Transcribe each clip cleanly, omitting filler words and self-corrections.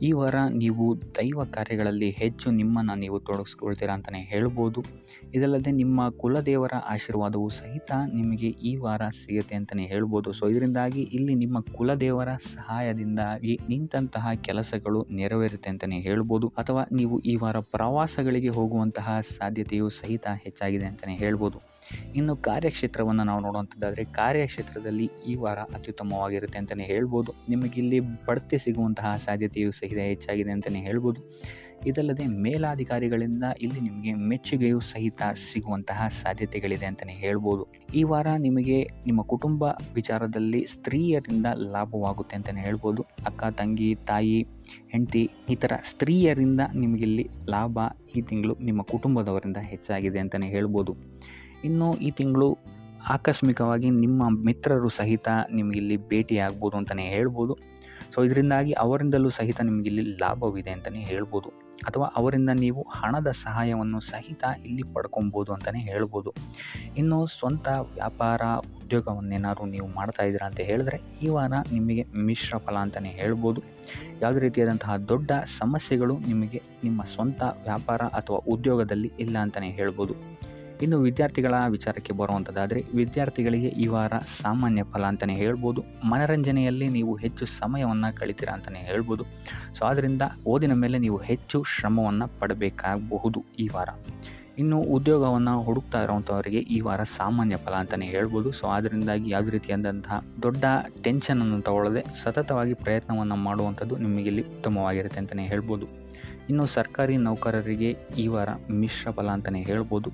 ಈ ವಾರ ನೀವು ದೈವ ಕಾರ್ಯಗಳಲ್ಲಿ ಹೆಚ್ಚು ನಿಮ್ಮನ್ನು ನೀವು ತೊಡಗಿಸ್ಕೊಳ್ತೀರಾ ಅಂತಲೇ ಹೇಳ್ಬೋದು. ಇದಲ್ಲದೆ ನಿಮ್ಮ ಕುಲದೇವರ ಆಶೀರ್ವಾದವು ಸಹಿತ ನಿಮಗೆ ಈ ವಾರ ಸಿಗುತ್ತೆ ಅಂತಲೇ ಹೇಳ್ಬೋದು. ಸೊ ಇದರಿಂದಾಗಿ ಇಲ್ಲಿ ನಿಮ್ಮ ಕುಲದೇವರ ಸಹಾಯದಿಂದಾಗಿ ನಿಂತಹ ಕೆಲಸಗಳು ನೆರವೇರುತ್ತೆ ಅಂತಲೇ ಹೇಳ್ಬೋದು. ಅಥವಾ ನೀವು ಈ ವಾರ ಪ್ರವಾಸಗಳಿಗೆ ಹೋಗುವಂತಹ ಸಾಧ್ಯತೆಯು ಸಹಿತ ಹೆಚ್ಚಾಗಿದೆ ಅಂತಲೇ ಹೇಳ್ಬೋದು. ಇನ್ನು ಕಾರ್ಯಕ್ಷೇತ್ರವನ್ನು ನಾವು ನೋಡುವಂಥದ್ದಾದರೆ ಕಾರ್ಯಕ್ಷೇತ್ರದಲ್ಲಿ ಈ ವಾರ ಅತ್ಯುತ್ತಮವಾಗಿರುತ್ತೆ ಅಂತಲೇ ಹೇಳ್ಬೋದು. ನಿಮಗಿಲ್ಲಿ ಬಡ್ತಿ ಸಿಗುವಂತಹ ಸಾಧ್ಯತೆಯು ಸಹಿತ ಹೆಚ್ಚಾಗಿದೆ ಅಂತಲೇ ಹೇಳ್ಬೋದು. ಇದಲ್ಲದೆ ಮೇಲಾಧಿಕಾರಿಗಳಿಂದ ಇಲ್ಲಿ ನಿಮಗೆ ಮೆಚ್ಚುಗೆಯು ಸಹಿತ ಸಿಗುವಂತಹ ಸಾಧ್ಯತೆಗಳಿದೆ ಅಂತಲೇ ಹೇಳ್ಬೋದು. ಈ ವಾರ ನಿಮಗೆ ನಿಮ್ಮ ಕುಟುಂಬ ವಿಚಾರದಲ್ಲಿ ಸ್ತ್ರೀಯರಿಂದ ಲಾಭವಾಗುತ್ತೆ ಅಂತಲೇ ಹೇಳ್ಬೋದು. ಅಕ್ಕ, ತಂಗಿ, ತಾಯಿ, ಹೆಂಡತಿ ಈ ಥರ ಸ್ತ್ರೀಯರಿಂದ ನಿಮಗಿಲ್ಲಿ ಲಾಭ ಈ ತಿಂಗಳು ನಿಮ್ಮ ಕುಟುಂಬದವರಿಂದ ಹೆಚ್ಚಾಗಿದೆ ಅಂತಲೇ ಹೇಳ್ಬೋದು. ಇನ್ನು ಈ ತಿಂಗಳು ಆಕಸ್ಮಿಕವಾಗಿ ನಿಮ್ಮ ಮಿತ್ರರು ಸಹಿತ ನಿಮಗಿಲ್ಲಿ ಭೇಟಿಯಾಗ್ಬೋದು ಅಂತಲೇ ಹೇಳ್ಬೋದು. ಸೊ ಇದರಿಂದಾಗಿ ಅವರಿಂದಲೂ ಸಹಿತ ನಿಮಗಿಲ್ಲಿ ಲಾಭವಿದೆ ಅಂತಲೇ ಹೇಳ್ಬೋದು. ಅಥವಾ ಅವರಿಂದ ನೀವು ಹಣದ ಸಹಾಯವನ್ನು ಸಹಿತ ಇಲ್ಲಿ ಪಡ್ಕೊಬೋದು ಅಂತಲೇ ಹೇಳ್ಬೋದು. ಇನ್ನು ಸ್ವಂತ ವ್ಯಾಪಾರ ಉದ್ಯೋಗವನ್ನೇನಾದ್ರು ನೀವು ಮಾಡ್ತಾ ಇದ್ದೀರಾ ಅಂತ ಹೇಳಿದ್ರೆ ಈ ವಾರ ನಿಮಗೆ ಮಿಶ್ರ ಫಲ ಅಂತಲೇ ಹೇಳ್ಬೋದು. ಯಾವುದೇ ರೀತಿಯಾದಂತಹ ದೊಡ್ಡ ಸಮಸ್ಯೆಗಳು ನಿಮಗೆ ನಿಮ್ಮ ಸ್ವಂತ ವ್ಯಾಪಾರ ಅಥವಾ ಉದ್ಯೋಗದಲ್ಲಿ ಇಲ್ಲ ಅಂತಲೇ ಹೇಳ್ಬೋದು. ಇನ್ನು ವಿದ್ಯಾರ್ಥಿಗಳ ವಿಚಾರಕ್ಕೆ ಬರುವಂಥದ್ದಾದರೆ ವಿದ್ಯಾರ್ಥಿಗಳಿಗೆ ಈ ವಾರ ಸಾಮಾನ್ಯ ಫಲ ಅಂತಲೇ ಹೇಳ್ಬೋದು. ಮನರಂಜನೆಯಲ್ಲಿ ನೀವು ಹೆಚ್ಚು ಸಮಯವನ್ನು ಕಳಿತೀರಾ ಅಂತಲೇ ಹೇಳ್ಬೋದು. ಸೊ ಆದ್ದರಿಂದ ಓದಿನ ಮೇಲೆ ನೀವು ಹೆಚ್ಚು ಶ್ರಮವನ್ನು ಪಡಬೇಕಾಗಬಹುದು ಈ ವಾರ. ಇನ್ನು ಉದ್ಯೋಗವನ್ನು ಹುಡುಕ್ತಾ ಇರೋವಂಥವರಿಗೆ ಈ ವಾರ ಸಾಮಾನ್ಯ ಫಲ ಅಂತಲೇ ಹೇಳ್ಬೋದು. ಸೊ ಅದರಿಂದಾಗಿ ಯಾವುದೇ ರೀತಿಯಾದಂತಹ ದೊಡ್ಡ ಟೆನ್ಷನನ್ನು ತಗೊಳ್ಳದೆ ಸತತವಾಗಿ ಪ್ರಯತ್ನವನ್ನು ಮಾಡುವಂಥದ್ದು ನಿಮಗಿಲ್ಲಿ ಉತ್ತಮವಾಗಿರುತ್ತೆ ಅಂತಲೇ ಹೇಳ್ಬೋದು. ಇನ್ನು ಸರ್ಕಾರಿ ನೌಕರರಿಗೆ ಈ ವಾರ ಮಿಶ್ರ ಫಲ ಅಂತಲೇ ಹೇಳ್ಬೋದು.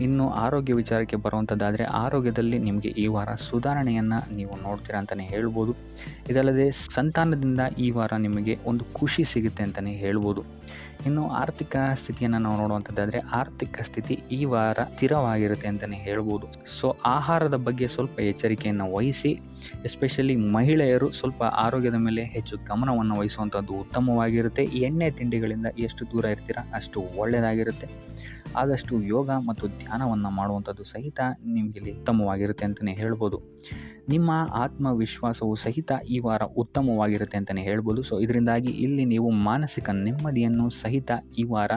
ಇನ್ನು ಆರೋಗ್ಯ ವಿಚಾರಕ್ಕೆ ಬರುವಂಥದ್ದಾದರೆ ಆರೋಗ್ಯದಲ್ಲಿ ನಿಮಗೆ ಈ ವಾರ ಸುಧಾರಣೆಯನ್ನು ನೀವು ನೋಡ್ತೀರಾ ಅಂತಲೇ ಹೇಳ್ಬೋದು. ಇದಲ್ಲದೆ ಸಂತಾನದಿಂದ ಈ ವಾರ ನಿಮಗೆ ಒಂದು ಖುಷಿ ಸಿಗುತ್ತೆ ಅಂತಲೇ ಹೇಳ್ಬೋದು. ಇನ್ನು ಆರ್ಥಿಕ ಸ್ಥಿತಿಯನ್ನು ನಾವು ನೋಡುವಂಥದ್ದಾದರೆ ಆರ್ಥಿಕ ಸ್ಥಿತಿ ಈ ವಾರ ಸ್ಥಿರವಾಗಿರುತ್ತೆ ಅಂತಲೇ ಹೇಳ್ಬೋದು. ಸೊ ಆಹಾರದ ಬಗ್ಗೆ ಸ್ವಲ್ಪ ಎಚ್ಚರಿಕೆಯನ್ನು ವಹಿಸಿ, ಎಸ್ಪೆಷಲಿ ಮಹಿಳೆಯರು ಸ್ವಲ್ಪ ಆರೋಗ್ಯದ ಮೇಲೆ ಹೆಚ್ಚು ಗಮನವನ್ನು ವಹಿಸುವಂಥದ್ದು ಉತ್ತಮವಾಗಿರುತ್ತೆ. ಎಣ್ಣೆ ತಿಂಡಿಗಳಿಂದ ಎಷ್ಟು ದೂರ ಇರ್ತೀರಾ ಅಷ್ಟು ಒಳ್ಳೆಯದಾಗಿರುತ್ತೆ. ಆದಷ್ಟು ಯೋಗ ಮತ್ತು ಧ್ಯಾನವನ್ನು ಮಾಡುವಂಥದ್ದು ಸಹಿತ ನಿಮಗಿಲ್ಲಿ ಉತ್ತಮವಾಗಿರುತ್ತೆ ಅಂತಲೇ ಹೇಳ್ಬೋದು. ನಿಮ್ಮ ಆತ್ಮವಿಶ್ವಾಸವು ಸಹಿತ ಈ ವಾರ ಉತ್ತಮವಾಗಿರುತ್ತೆ ಅಂತಲೇ ಹೇಳ್ಬೋದು. ಸೊ ಇದರಿಂದಾಗಿ ಇಲ್ಲಿ ನೀವು ಮಾನಸಿಕ ನೆಮ್ಮದಿಯನ್ನು ಸಹಿತ ಈ ವಾರ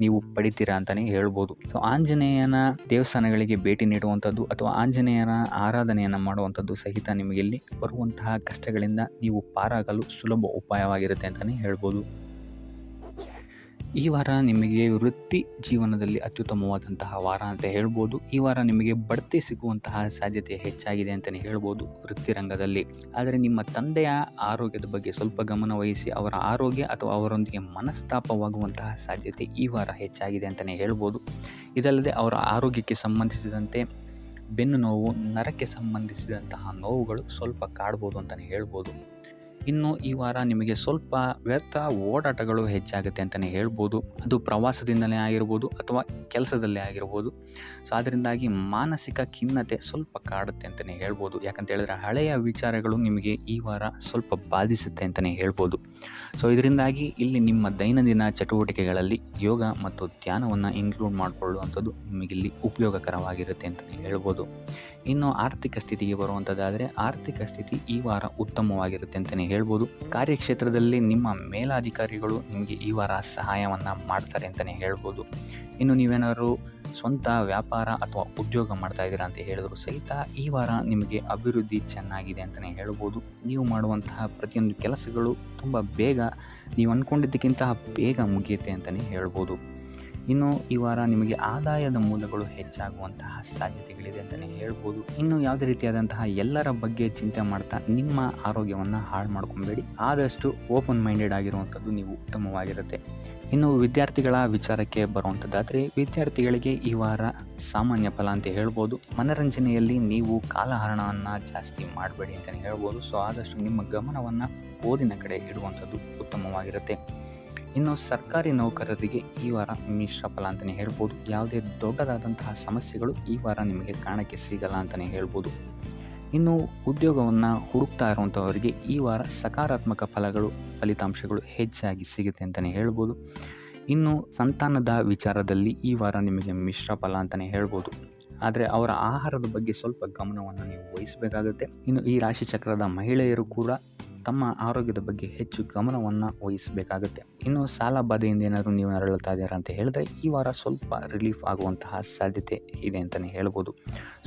ನೀವು ಪಡಿತೀರಾ ಅಂತಲೇ ಹೇಳ್ಬೋದು. ಸೊ ಆಂಜನೇಯನ ದೇವಸ್ಥಾನಗಳಿಗೆ ಭೇಟಿ ನೀಡುವಂಥದ್ದು ಅಥವಾ ಆಂಜನೇಯನ ಆರಾಧನೆಯನ್ನು ಮಾಡುವಂಥದ್ದು ಸಹಿತ ನಿಮಗಿಲ್ಲಿ ಬರುವಂತಹ ಕಷ್ಟಗಳಿಂದ ನೀವು ಪಾರಾಗಲು ಸುಲಭ ಉಪಾಯವಾಗಿರುತ್ತೆ ಅಂತಲೇ ಹೇಳ್ಬೋದು. ಈ ವಾರ ನಿಮಗೆ ವೃತ್ತಿ ಜೀವನದಲ್ಲಿ ಅತ್ಯುತ್ತಮವಾದಂತಹ ವಾರ ಅಂತ ಹೇಳ್ಬೋದು. ಈ ವಾರ ನಿಮಗೆ ಬಡ್ತಿ ಸಿಗುವಂತಹ ಸಾಧ್ಯತೆ ಹೆಚ್ಚಾಗಿದೆ ಅಂತಲೇ ಹೇಳ್ಬೋದು ವೃತ್ತಿ ರಂಗದಲ್ಲಿ. ಆದರೆ ನಿಮ್ಮ ತಂದೆಯ ಆರೋಗ್ಯದ ಬಗ್ಗೆ ಸ್ವಲ್ಪ ಗಮನ ವಹಿಸಿ ಅವರ ಆರೋಗ್ಯ ಅಥವಾ ಅವರೊಂದಿಗೆ ಮನಸ್ತಾಪವಾಗುವಂತಹ ಸಾಧ್ಯತೆ ಈ ವಾರ ಹೆಚ್ಚಾಗಿದೆ ಅಂತಲೇ ಹೇಳ್ಬೋದು. ಇದಲ್ಲದೆ ಅವರ ಆರೋಗ್ಯಕ್ಕೆ ಸಂಬಂಧಿಸಿದಂತೆ ಬೆನ್ನು ನೋವು, ನರಕ್ಕೆ ಸಂಬಂಧಿಸಿದಂತಹ ನೋವುಗಳು ಸ್ವಲ್ಪ ಕಾಡ್ಬೋದು ಅಂತಲೇ ಹೇಳ್ಬೋದು. ಇನ್ನು ಈ ವಾರ ನಿಮಗೆ ಸ್ವಲ್ಪ ವ್ಯರ್ಥ ಓಡಾಟಗಳು ಹೆಚ್ಚಾಗುತ್ತೆ ಅಂತಲೇ ಹೇಳ್ಬೋದು. ಅದು ಪ್ರವಾಸದಿಂದಲೇ ಆಗಿರ್ಬೋದು ಅಥವಾ ಕೆಲಸದಲ್ಲೇ ಆಗಿರ್ಬೋದು. ಸೊ ಅದರಿಂದಾಗಿ ಮಾನಸಿಕ ಖಿನ್ನತೆ ಸ್ವಲ್ಪ ಕಾಡುತ್ತೆ ಅಂತಲೇ ಹೇಳ್ಬೋದು. ಯಾಕಂತ ಹೇಳಿದ್ರೆ ಹಳೆಯ ವಿಚಾರಗಳು ನಿಮಗೆ ಈ ವಾರ ಸ್ವಲ್ಪ ಬಾಧಿಸುತ್ತೆ ಅಂತಲೇ ಹೇಳ್ಬೋದು. ಸೊ ಇದರಿಂದಾಗಿ ಇಲ್ಲಿ ನಿಮ್ಮ ದೈನಂದಿನ ಚಟುವಟಿಕೆಗಳಲ್ಲಿ ಯೋಗ ಮತ್ತು ಧ್ಯಾನವನ್ನು ಇನ್ಕ್ಲೂಡ್ ಮಾಡಿಕೊಳ್ಳುವಂಥದ್ದು ನಿಮಗಿಲ್ಲಿ ಉಪಯೋಗಕರವಾಗಿರುತ್ತೆ ಅಂತಲೇ ಹೇಳ್ಬೋದು. ಇನ್ನು ಆರ್ಥಿಕ ಸ್ಥಿತಿಗೆ ಬರುವಂಥದ್ದಾದರೆ ಆರ್ಥಿಕ ಸ್ಥಿತಿ ಈ ವಾರ ಉತ್ತಮವಾಗಿರುತ್ತೆ ಅಂತಲೇ ಹೇಳ್ಬೋದು. ಕಾರ್ಯಕ್ಷೇತ್ರದಲ್ಲಿ ನಿಮ್ಮ ಮೇಲಾಧಿಕಾರಿಗಳು ನಿಮಗೆ ಈ ವಾರ ಸಹಾಯವನ್ನು ಮಾಡ್ತಾರೆ ಅಂತಲೇ ಹೇಳ್ಬೋದು. ಇನ್ನು ನೀವೇನಾದರೂ ಸ್ವಂತ ವ್ಯಾಪಾರ ಅಥವಾ ಉದ್ಯೋಗ ಮಾಡ್ತಾ ಇದ್ದೀರಾ ಅಂತ ಹೇಳಿದ್ರು ಸಹಿತ ಈ ವಾರ ನಿಮಗೆ ಅಭಿವೃದ್ಧಿ ಚೆನ್ನಾಗಿದೆ ಅಂತಲೇ ಹೇಳ್ಬೋದು. ನೀವು ಮಾಡುವಂತಹ ಪ್ರತಿಯೊಂದು ಕೆಲಸಗಳು ತುಂಬ ಬೇಗ ನೀವು ಅಂದ್ಕೊಂಡಿದ್ದಕ್ಕಿಂತ ಬೇಗ ಮುಗಿಯುತ್ತೆ ಅಂತಲೇ ಹೇಳ್ಬೋದು. ಇನ್ನು ಈ ವಾರ ನಿಮಗೆ ಆದಾಯದ ಮೂಲಗಳು ಹೆಚ್ಚಾಗುವಂತಹ ಸಾಧ್ಯತೆಗಳಿದೆ ಅಂತಲೇ ಹೇಳ್ಬೋದು. ಇನ್ನು ಯಾವುದೇ ರೀತಿಯಾದಂತಹ ಎಲ್ಲರ ಬಗ್ಗೆ ಚಿಂತೆ ಮಾಡ್ತಾ ನಿಮ್ಮ ಆರೋಗ್ಯವನ್ನು ಹಾಳು ಮಾಡ್ಕೊಬೇಡಿ. ಆದಷ್ಟು ಓಪನ್ ಮೈಂಡೆಡ್ ಆಗಿರುವಂಥದ್ದು ನೀವು ಉತ್ತಮವಾಗಿರುತ್ತೆ. ಇನ್ನು ವಿದ್ಯಾರ್ಥಿಗಳ ವಿಚಾರಕ್ಕೆ ಬರುವಂಥದ್ದಾದರೆ ವಿದ್ಯಾರ್ಥಿಗಳಿಗೆ ಈ ವಾರ ಸಾಮಾನ್ಯ ಫಲ ಅಂತ ಹೇಳ್ಬೋದು. ಮನರಂಜನೆಯಲ್ಲಿ ನೀವು ಕಾಲಹರಣವನ್ನು ಜಾಸ್ತಿ ಮಾಡಬೇಡಿ ಅಂತಲೇ ಹೇಳ್ಬೋದು. ಸೊ ಆದಷ್ಟು ನಿಮ್ಮ ಗಮನವನ್ನು ಓದಿನ ಕಡೆ ಇಡುವಂಥದ್ದು ಉತ್ತಮವಾಗಿರುತ್ತೆ. ಇನ್ನು ಸರ್ಕಾರಿ ನೌಕರರಿಗೆ ಈ ವಾರ ಮಿಶ್ರ ಫಲ ಅಂತಲೇ ಹೇಳ್ಬೋದು. ಯಾವುದೇ ದೊಡ್ಡದಾದಂತಹ ಸಮಸ್ಯೆಗಳು ಈ ವಾರ ನಿಮಗೆ ಕಾಣಕ್ಕೆ ಸಿಗಲ್ಲ ಅಂತಲೇ ಹೇಳ್ಬೋದು. ಇನ್ನು ಉದ್ಯೋಗವನ್ನು ಹುಡುಕ್ತಾ ಇರುವಂಥವರಿಗೆ ಈ ವಾರ ಸಕಾರಾತ್ಮಕ ಫಲಿತಾಂಶಗಳು ಹೆಚ್ಚಾಗಿ ಸಿಗುತ್ತೆ ಅಂತಲೇ ಹೇಳ್ಬೋದು. ಇನ್ನು ಸಂತಾನದ ವಿಚಾರದಲ್ಲಿ ಈ ವಾರ ನಿಮಗೆ ಮಿಶ್ರ ಫಲ ಅಂತಲೇ ಹೇಳ್ಬೋದು. ಆದರೆ ಅವರ ಆಹಾರದ ಬಗ್ಗೆ ಸ್ವಲ್ಪ ಗಮನವನ್ನು ನೀವು ವಹಿಸಬೇಕಾಗುತ್ತೆ. ಇನ್ನು ಈ ರಾಶಿ ಚಕ್ರದ ಮಹಿಳೆಯರು ಕೂಡ ತಮ್ಮ ಆರೋಗ್ಯದ ಬಗ್ಗೆ ಹೆಚ್ಚು ಗಮನವನ್ನು ವಹಿಸಬೇಕಾಗುತ್ತೆ. ಇನ್ನು ಸಾಲ ಬಾಧೆಯಿಂದ ಏನಾದರೂ ನೀವು ನರಳುತ್ತಾ ಇದ್ದೀರಾ ಅಂತ ಹೇಳಿದ್ರೆ ಈ ವಾರ ಸ್ವಲ್ಪ ರಿಲೀಫ್ ಆಗುವಂತಹ ಸಾಧ್ಯತೆ ಇದೆ ಅಂತಲೇ ಹೇಳ್ಬೋದು.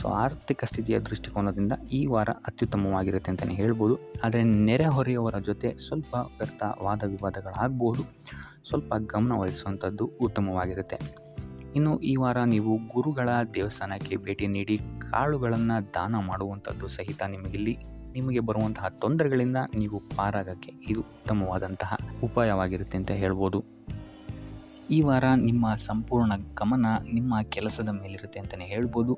ಸೊ ಆರ್ಥಿಕ ಸ್ಥಿತಿಯ ದೃಷ್ಟಿಕೋನದಿಂದ ಈ ವಾರ ಅತ್ಯುತ್ತಮವಾಗಿರುತ್ತೆ ಅಂತಲೇ ಹೇಳ್ಬೋದು. ಆದರೆ ನೆರೆಹೊರೆಯವರ ಜೊತೆ ಸ್ವಲ್ಪ ವ್ಯರ್ಥ ವಾದ ವಿವಾದಗಳಾಗಬಹುದು. ಸ್ವಲ್ಪ ಗಮನ ವಹಿಸುವಂಥದ್ದು ಉತ್ತಮವಾಗಿರುತ್ತೆ. ಇನ್ನು ಈ ವಾರ ನೀವು ಗುರುಗಳ ದೇವಸ್ಥಾನಕ್ಕೆ ಭೇಟಿ ನೀಡಿ ಕಾಳುಗಳನ್ನು ದಾನ ಮಾಡುವಂಥದ್ದು ಸಹಿತ ನಿಮಗೆ ಬರುವಂತಹ ತೊಂದರೆಗಳಿಂದ ನೀವು ಪಾರಾಗಕ್ಕೆ ಇದು ಉತ್ತಮವಾದಂತಹ ಉಪಾಯವಾಗಿರುತ್ತೆ ಅಂತ ಹೇಳ್ಬೋದು. ಈ ವಾರ ನಿಮ್ಮ ಸಂಪೂರ್ಣ ಗಮನ ನಿಮ್ಮ ಕೆಲಸದ ಮೇಲಿರುತ್ತೆ ಅಂತಲೇ ಹೇಳ್ಬೋದು.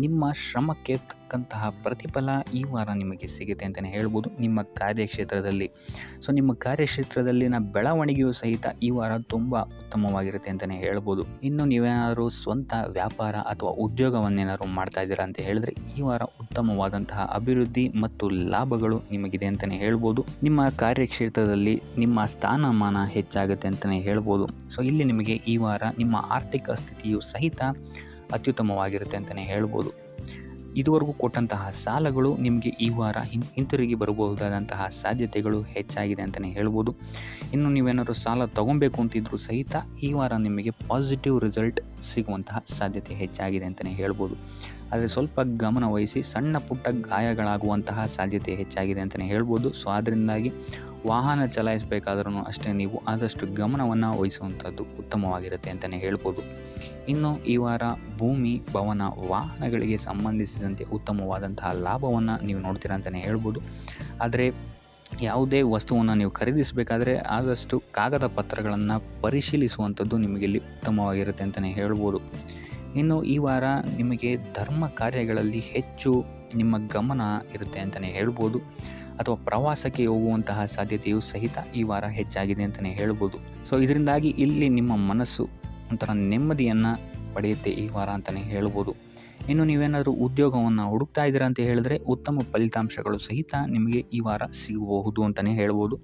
ನಿಮ್ಮ ಶ್ರಮಕ್ಕೆ ತಕ್ಕಂತಹ ಪ್ರತಿಫಲ ಈ ವಾರ ನಿಮಗೆ ಸಿಗುತ್ತೆ ಅಂತಲೇ ಹೇಳ್ಬೋದು ನಿಮ್ಮ ಕಾರ್ಯಕ್ಷೇತ್ರದಲ್ಲಿ. ಸೊ ನಿಮ್ಮ ಕಾರ್ಯಕ್ಷೇತ್ರದಲ್ಲಿನ ಬೆಳವಣಿಗೆಯೂ ಸಹಿತ ಈ ವಾರ ತುಂಬ ಉತ್ತಮವಾಗಿರುತ್ತೆ ಅಂತಲೇ ಹೇಳ್ಬೋದು. ಇನ್ನು ನೀವೇನಾದರೂ ಸ್ವಂತ ವ್ಯಾಪಾರ ಅಥವಾ ಉದ್ಯೋಗವನ್ನೇನಾದ್ರು ಮಾಡ್ತಾ ಇದ್ದೀರಾ ಅಂತ ಹೇಳಿದ್ರೆ ಈ ವಾರ ಉತ್ತಮವಾದಂತಹ ಅಭಿವೃದ್ಧಿ ಮತ್ತು ಲಾಭಗಳು ನಿಮಗಿದೆ ಅಂತಲೇ ಹೇಳ್ಬೋದು. ನಿಮ್ಮ ಕಾರ್ಯಕ್ಷೇತ್ರದಲ್ಲಿ ನಿಮ್ಮ ಸ್ಥಾನಮಾನ ಹೆಚ್ಚಾಗುತ್ತೆ ಅಂತಲೇ ಹೇಳ್ಬೋದು. ಸೊ ಇಲ್ಲಿ ನಿಮಗೆ ಈ ವಾರ ನಿಮ್ಮ ಆರ್ಥಿಕ ಸ್ಥಿತಿಯು ಸಹಿತ ಅತ್ಯುತ್ತಮವಾಗಿರುತ್ತೆ ಅಂತಲೇ ಹೇಳ್ಬೋದು. ಇದುವರೆಗೂ ಕೊಟ್ಟಂತಹ ಸಾಲಗಳು ನಿಮಗೆ ಈ ವಾರ ಹಿಂತಿರುಗಿ ಬರಬಹುದಾದಂತಹ ಸಾಧ್ಯತೆಗಳು ಹೆಚ್ಚಾಗಿದೆ ಅಂತಲೇ ಹೇಳ್ಬೋದು. ಇನ್ನು ನೀವೇನಾದರೂ ಸಾಲ ತಗೊಬೇಕು ಅಂತಿದ್ರೂ ಸಹಿತ ಈ ವಾರ ನಿಮಗೆ ಪಾಸಿಟಿವ್ ರಿಸಲ್ಟ್ ಸಿಗುವಂತಹ ಸಾಧ್ಯತೆ ಹೆಚ್ಚಾಗಿದೆ ಅಂತಲೇ ಹೇಳ್ಬೋದು. ಆದರೆ ಸ್ವಲ್ಪ ಗಮನ ವಹಿಸಿ ಸಣ್ಣ ಪುಟ್ಟ ಗಾಯಗಳಾಗುವಂತಹ ಸಾಧ್ಯತೆ ಹೆಚ್ಚಾಗಿದೆ ಅಂತಲೇ ಹೇಳ್ಬೋದು. ಸೊ ಅದರಿಂದಾಗಿ ವಾಹನ ಚಲಾಯಿಸಬೇಕಾದ್ರೂ ಅಷ್ಟೇ ನೀವು ಆದಷ್ಟು ಗಮನವನ್ನು ವಹಿಸುವಂಥದ್ದು ಉತ್ತಮವಾಗಿರುತ್ತೆ ಅಂತಲೇ ಹೇಳ್ಬೋದು. ಇನ್ನು ಈ ವಾರ ಭೂಮಿ, ಭವನ, ವಾಹನಗಳಿಗೆ ಸಂಬಂಧಿಸಿದಂತೆ ಉತ್ತಮವಾದಂತಹ ಲಾಭವನ್ನು ನೀವು ನೋಡ್ತೀರಾ ಅಂತಲೇ ಹೇಳ್ಬೋದು. ಆದರೆ ಯಾವುದೇ ವಸ್ತುವನ್ನು ನೀವು ಖರೀದಿಸಬೇಕಾದ್ರೆ ಆದಷ್ಟು ಕಾಗದ ಪತ್ರಗಳನ್ನು ಪರಿಶೀಲಿಸುವಂಥದ್ದು ನಿಮಗಿಲ್ಲಿ ಉತ್ತಮವಾಗಿರುತ್ತೆ ಅಂತಲೇ ಹೇಳ್ಬೋದು. ಇನ್ನು ಈ ವಾರ ನಿಮಗೆ ಧರ್ಮ ಕಾರ್ಯಗಳಲ್ಲಿ ಹೆಚ್ಚು ನಿಮ್ಮ ಗಮನ ಇರುತ್ತೆ ಅಂತಲೇ ಹೇಳ್ಬೋದು. ಅಥವಾ ಪ್ರವಾಸಕ್ಕೆ ಹೋಗುವಂತಹ ಸಾಧ್ಯತೆಯೂ ಸಹಿತ ಈ ವಾರ ಹೆಚ್ಚಾಗಿದೆ ಅಂತಲೇ ಹೇಳ್ಬೋದು. ಸೊ ಇದರಿಂದಾಗಿ ಇಲ್ಲಿ ನಿಮ್ಮ ಮನಸ್ಸು ಒಂಥರ ನೆಮ್ಮದಿಯನ್ನು ಪಡೆಯುತ್ತೆ ಈ ವಾರ ಅಂತಲೇ ಹೇಳ್ಬೋದು. ಇನ್ನು ನೀವೇನಾದರೂ ಉದ್ಯೋಗವನ್ನು ಹುಡುಕ್ತಾ ಇದ್ದೀರಾ ಅಂತ ಹೇಳಿದ್ರೆ ಉತ್ತಮ ಫಲಿತಾಂಶಗಳು ಸಹಿತ ನಿಮಗೆ ಈ ವಾರ ಸಿಗಬಹುದು ಅಂತಲೇ ಹೇಳ್ಬೋದು.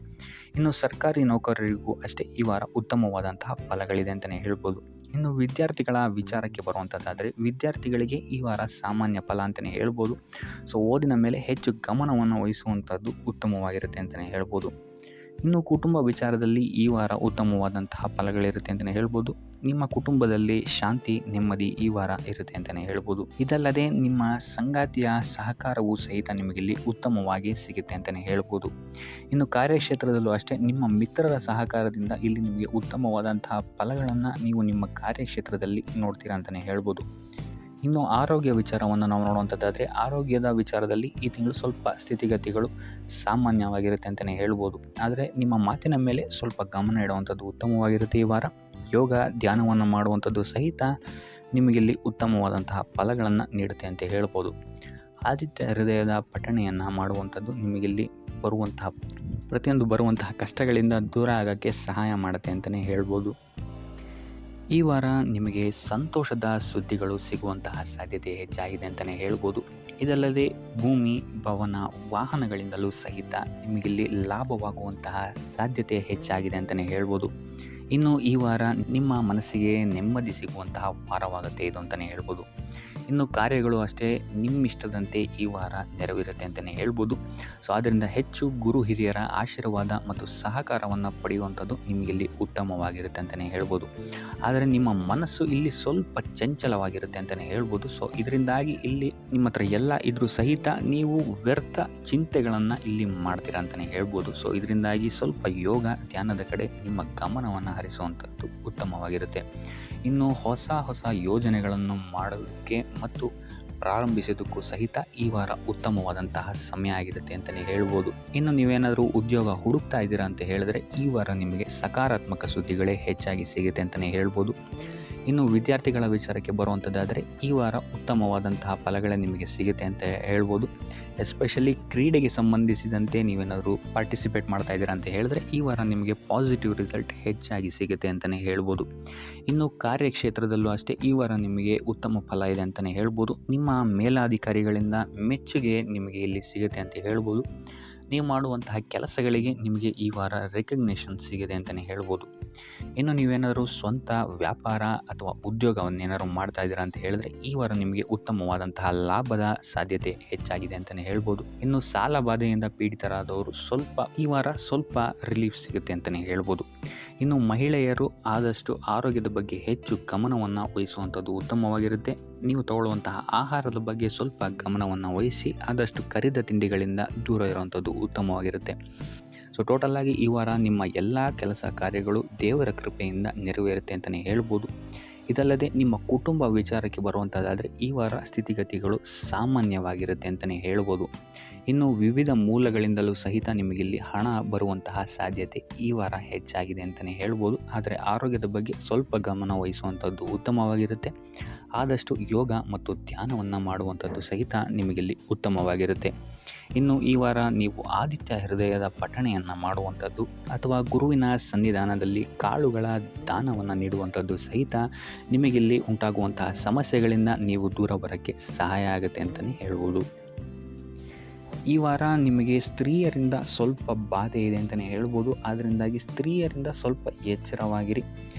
ಇನ್ನು ಸರ್ಕಾರಿ ನೌಕರರಿಗೂ ಅಷ್ಟೇ ಈ ವಾರ ಉತ್ತಮವಾದಂತಹ ಫಲಗಳಿದೆ ಅಂತಲೇ ಹೇಳ್ಬೋದು. ಇನ್ನು ವಿದ್ಯಾರ್ಥಿಗಳ ವಿಚಾರಕ್ಕೆ ಬರುವಂಥದ್ದಾದರೆ ವಿದ್ಯಾರ್ಥಿಗಳಿಗೆ ಈ ವಾರ ಸಾಮಾನ್ಯ ಫಲ ಅಂತಲೇ ಹೇಳ್ಬೋದು. ಸೊ ಓದಿನ ಮೇಲೆ ಹೆಚ್ಚು ಗಮನವನ್ನು ವಹಿಸುವಂಥದ್ದು ಉತ್ತಮವಾಗಿರುತ್ತೆ ಅಂತಲೇ ಹೇಳ್ಬೋದು. ಇನ್ನು ಕುಟುಂಬ ವಿಚಾರದಲ್ಲಿ ಈ ವಾರ ಉತ್ತಮವಾದಂತಹ ಫಲಗಳಿರುತ್ತೆ ಅಂತಲೇ ಹೇಳ್ಬೋದು. ನಿಮ್ಮ ಕುಟುಂಬದಲ್ಲಿ ಶಾಂತಿ, ನೆಮ್ಮದಿ ಈ ವಾರ ಇರುತ್ತೆ ಅಂತಲೇ ಹೇಳ್ಬೋದು. ಇದಲ್ಲದೆ ನಿಮ್ಮ ಸಂಗಾತಿಯ ಸಹಕಾರವೂ ಸಹಿತ ನಿಮಗಿಲ್ಲಿ ಉತ್ತಮವಾಗಿ ಸಿಗುತ್ತೆ ಅಂತಲೇ ಹೇಳ್ಬೋದು. ಇನ್ನು ಕಾರ್ಯಕ್ಷೇತ್ರದಲ್ಲೂ ಅಷ್ಟೇ ನಿಮ್ಮ ಮಿತ್ರರ ಸಹಕಾರದಿಂದ ಇಲ್ಲಿ ನಿಮಗೆ ಉತ್ತಮವಾದಂತಹ ಫಲಗಳನ್ನು ನೀವು ನಿಮ್ಮ ಕಾರ್ಯಕ್ಷೇತ್ರದಲ್ಲಿ ನೋಡ್ತೀರಾ ಅಂತಲೇ ಹೇಳ್ಬೋದು. ಇನ್ನು ಆರೋಗ್ಯ ವಿಚಾರವನ್ನು ನಾವು ನೋಡುವಂಥದ್ದಾದರೆ ಆರೋಗ್ಯದ ವಿಚಾರದಲ್ಲಿ ಈ ತಿಂಗಳು ಸ್ವಲ್ಪ ಸ್ಥಿತಿಗತಿಗಳು ಸಾಮಾನ್ಯವಾಗಿರುತ್ತೆ ಅಂತಲೇ ಹೇಳ್ಬೋದು. ಆದರೆ ನಿಮ್ಮ ಮಾತಿನ ಮೇಲೆ ಸ್ವಲ್ಪ ಗಮನ ಇಡುವಂಥದ್ದು ಉತ್ತಮವಾಗಿರುತ್ತೆ ಈ ವಾರ. ಯೋಗ, ಧ್ಯಾನವನ್ನು ಮಾಡುವಂಥದ್ದು ಸಹಿತ ನಿಮಗಿಲ್ಲಿ ಉತ್ತಮವಾದಂತಹ ಫಲಗಳನ್ನು ನೀಡುತ್ತೆ ಅಂತ ಹೇಳ್ಬೋದು. ಆದಿತ್ಯ ಹೃದಯದ ಪಠಣೆಯನ್ನು ಮಾಡುವಂಥದ್ದು ನಿಮಗಿಲ್ಲಿ ಬರುವಂತಹ ಕಷ್ಟಗಳಿಂದ ದೂರ ಆಗೋಕ್ಕೆ ಸಹಾಯ ಮಾಡುತ್ತೆ ಅಂತಲೇ ಹೇಳ್ಬೋದು. ಈ ವಾರ ನಿಮಗೆ ಸಂತೋಷದ ಸುದ್ದಿಗಳು ಸಿಗುವಂತಹ ಸಾಧ್ಯತೆ ಹೆಚ್ಚಾಗಿದೆ ಅಂತಲೇ ಹೇಳ್ಬೋದು. ಇದಲ್ಲದೆ ಭೂಮಿ, ಭವನ, ವಾಹನಗಳಿಂದಲೂ ಸಹಿತ ನಿಮಗಿಲ್ಲಿ ಲಾಭವಾಗುವಂತಹ ಸಾಧ್ಯತೆ ಹೆಚ್ಚಾಗಿದೆ ಅಂತಲೇ ಹೇಳ್ಬೋದು. ಇನ್ನು ಈ ವಾರ ನಿಮ್ಮ ಮನಸ್ಸಿಗೆ ನೆಮ್ಮದಿ ಸಿಗುವಂತಹ ವಾರವಾಗುತ್ತೆ ಇದು ಅಂತಲೇ ಹೇಳ್ಬೋದು. ಇನ್ನು ಕಾರ್ಯಗಳು ಅಷ್ಟೇ ನಿಮ್ಮಿಷ್ಟದಂತೆ ಈ ವಾರ ನೆರವೇರುತ್ತೆ ಅಂತಲೇ ಹೇಳ್ಬೋದು. ಸೊ ಆದ್ದರಿಂದ ಹೆಚ್ಚು ಗುರು ಹಿರಿಯರ ಆಶೀರ್ವಾದ ಮತ್ತು ಸಹಕಾರವನ್ನು ಪಡೆಯುವಂಥದ್ದು ನಿಮಗಿಲ್ಲಿ ಉತ್ತಮವಾಗಿರುತ್ತೆ ಅಂತಲೇ ಹೇಳ್ಬೋದು. ಆದರೆ ನಿಮ್ಮ ಮನಸ್ಸು ಇಲ್ಲಿ ಸ್ವಲ್ಪ ಚಂಚಲವಾಗಿರುತ್ತೆ ಅಂತಲೇ ಹೇಳ್ಬೋದು. ಸೊ ಇದರಿಂದಾಗಿ ಇಲ್ಲಿ ನಿಮ್ಮ ಹತ್ರ ಎಲ್ಲ ಇದ್ರೂ ಸಹಿತ ನೀವು ವ್ಯರ್ಥ ಚಿಂತೆಗಳನ್ನು ಇಲ್ಲಿ ಮಾಡ್ತೀರಾ ಅಂತಲೇ ಹೇಳ್ಬೋದು. ಸೊ ಇದರಿಂದಾಗಿ ಸ್ವಲ್ಪ ಯೋಗ, ಧ್ಯಾನದ ಕಡೆ ನಿಮ್ಮ ಗಮನವನ್ನು ಹರಿಸುವಂಥದ್ದು ಉತ್ತಮವಾಗಿರುತ್ತೆ. ಇನ್ನು ಹೊಸ ಯೋಜನೆಗಳನ್ನು ಮಾಡೋದಕ್ಕೆ ಮತ್ತು ಪ್ರಾರಂಭಿಸೋದಕ್ಕೂ ಸಹಿತ ಈ ವಾರ ಉತ್ತಮವಾದಂತಹ ಸಮಯ ಆಗಿರುತ್ತೆ ಅಂತಲೇ ಹೇಳ್ಬೋದು. ಇನ್ನು ನೀವೇನಾದರೂ ಉದ್ಯೋಗ ಹುಡುಕ್ತಾ ಇದ್ದೀರಾ ಅಂತ ಹೇಳಿದ್ರೆ ಈ ವಾರ ನಿಮಗೆ ಸಕಾರಾತ್ಮಕ ಸುದ್ದಿಗಳೇ ಹೆಚ್ಚಾಗಿ ಸಿಗುತ್ತೆ ಅಂತಲೇ ಹೇಳ್ಬೋದು. ಇನ್ನು ವಿದ್ಯಾರ್ಥಿಗಳ ವಿಚಾರಕ್ಕೆ ಬರುವಂಥದ್ದಾದರೆ ಈ ವಾರ ಉತ್ತಮವಾದಂತಹ ಫಲಗಳೇ ನಿಮಗೆ ಸಿಗುತ್ತೆ ಅಂತ ಹೇಳ್ಬೋದು. ಎಸ್ಪೆಷಲಿ ಕ್ರೀಡೆಗೆ ಸಂಬಂಧಿಸಿದಂತೆ ನೀವೇನಾದರೂ ಪಾರ್ಟಿಸಿಪೇಟ್ ಮಾಡ್ತಾ ಇದ್ದೀರಾ ಅಂತ ಹೇಳಿದ್ರೆ ಈ ವಾರ ನಿಮಗೆ ಪಾಸಿಟಿವ್ ರಿಸಲ್ಟ್ ಹೆಚ್ಚಾಗಿ ಸಿಗುತ್ತೆ ಅಂತಲೇ ಹೇಳ್ಬೋದು. ಇನ್ನು ಕಾರ್ಯಕ್ಷೇತ್ರದಲ್ಲೂ ಅಷ್ಟೇ ಈ ವಾರ ನಿಮಗೆ ಉತ್ತಮ ಫಲ ಇದೆ ಅಂತಲೇ ಹೇಳ್ಬೋದು. ನಿಮ್ಮ ಮೇಲಾಧಿಕಾರಿಗಳಿಂದ ಮೆಚ್ಚುಗೆ ನಿಮಗೆ ಇಲ್ಲಿ ಸಿಗುತ್ತೆ ಅಂತ ಹೇಳ್ಬೋದು. ನೀವು ಮಾಡುವಂತಹ ಕೆಲಸಗಳಿಗೆ ನಿಮಗೆ ಈ ವಾರ ರೆಕಗ್ನಿಷನ್ ಸಿಗಿದೆ ಅಂತಲೇ ಹೇಳ್ಬೋದು. ಇನ್ನು ನೀವೇನಾದರೂ ಸ್ವಂತ ವ್ಯಾಪಾರ ಅಥವಾ ಉದ್ಯೋಗವನ್ನೇನಾದ್ರು ಮಾಡ್ತಾ ಇದ್ದೀರಾ ಅಂತ ಹೇಳಿದ್ರೆ ಈ ವಾರ ನಿಮಗೆ ಉತ್ತಮವಾದಂತಹ ಲಾಭದ ಸಾಧ್ಯತೆ ಹೆಚ್ಚಾಗಿದೆ ಅಂತಲೇ ಹೇಳ್ಬೋದು. ಇನ್ನು ಸಾಲ ಬಾಧೆಯಿಂದ ಪೀಡಿತರಾದವರು ಈ ವಾರ ಸ್ವಲ್ಪ ರಿಲೀಫ್ ಸಿಗುತ್ತೆ ಅಂತಲೇ ಹೇಳ್ಬೋದು. ಇನ್ನು ಮಹಿಳೆಯರು ಆದಷ್ಟು ಆರೋಗ್ಯದ ಬಗ್ಗೆ ಹೆಚ್ಚು ಗಮನವನ್ನು ವಹಿಸುವಂಥದ್ದು ಉತ್ತಮವಾಗಿರುತ್ತೆ. ನೀವು ತಗೊಳ್ಳುವಂತಹ ಆಹಾರದ ಬಗ್ಗೆ ಸ್ವಲ್ಪ ಗಮನವನ್ನು ವಹಿಸಿ ಆದಷ್ಟು ಕರಿದ ತಿಂಡಿಗಳಿಂದ ದೂರ ಇರುವಂಥದ್ದು ಉತ್ತಮವಾಗಿರುತ್ತೆ. ಸೊ ಟೋಟಲ್ ಆಗಿ ಈ ವಾರ ನಿಮ್ಮ ಎಲ್ಲ ಕೆಲಸ ಕಾರ್ಯಗಳು ದೇವರ ಕೃಪೆಯಿಂದ ನೆರವೇರುತ್ತೆ ಅಂತಲೇ ಹೇಳ್ಬೋದು. ಇದಲ್ಲದೆ ನಿಮ್ಮ ಕುಟುಂಬ ವಿಚಾರಕ್ಕೆ ಬರುವಂಥದ್ದಾದರೆ ಈ ವಾರ ಸ್ಥಿತಿಗತಿಗಳು ಸಾಮಾನ್ಯವಾಗಿರುತ್ತೆ ಅಂತಲೇ ಹೇಳ್ಬೋದು. ಇನ್ನು ವಿವಿಧ ಮೂಲಗಳಿಂದಲೂ ಸಹಿತ ನಿಮಗಿಲ್ಲಿ ಹಣ ಬರುವಂತಹ ಸಾಧ್ಯತೆ ಈ ವಾರ ಹೆಚ್ಚಾಗಿದೆ ಅಂತಲೇ ಹೇಳ್ಬೋದು. ಆದರೆ ಆರೋಗ್ಯದ ಬಗ್ಗೆ ಸ್ವಲ್ಪ ಗಮನ ವಹಿಸುವಂಥದ್ದು ಉತ್ತಮವಾಗಿರುತ್ತೆ. ಆದಷ್ಟು ಯೋಗ ಮತ್ತು ಧ್ಯಾನವನ್ನು ಮಾಡುವಂಥದ್ದು ಸಹಿತ ನಿಮಗಿಲ್ಲಿ ಉತ್ತಮವಾಗಿರುತ್ತೆ. ಇನ್ನು ಈ ವಾರ ನೀವು ಆದಿತ್ಯ ಹೃದಯದ ಪಠಣೆಯನ್ನು ಮಾಡುವಂಥದ್ದು ಅಥವಾ ಗುರುವಿನ ಸನ್ನಿಧಾನದಲ್ಲಿ ಕಾಳುಗಳ ದಾನವನ್ನು ನೀಡುವಂಥದ್ದು ಸಹಿತ ನಿಮಗಿಲ್ಲಿ ಉಂಟಾಗುವಂತಹ ಸಮಸ್ಯೆಗಳಿಂದ ನೀವು ದೂರ ಬರೋಕ್ಕೆ ಸಹಾಯ ಆಗುತ್ತೆ ಅಂತಲೇ ಹೇಳ್ಬೋದು. ಈ ವಾರ ನಿಮಗೆ ಸ್ತ್ರೀಯರಿಂದ ಸ್ವಲ್ಪ ಬಾಧೆ ಇದೆ ಅಂತಲೇ ಹೇಳ್ಬೋದು. ಅದರಿಂದಾಗಿ ಸ್ತ್ರೀಯರಿಂದ ಸ್ವಲ್ಪ ಎಚ್ಚರವಾಗಿರಿ.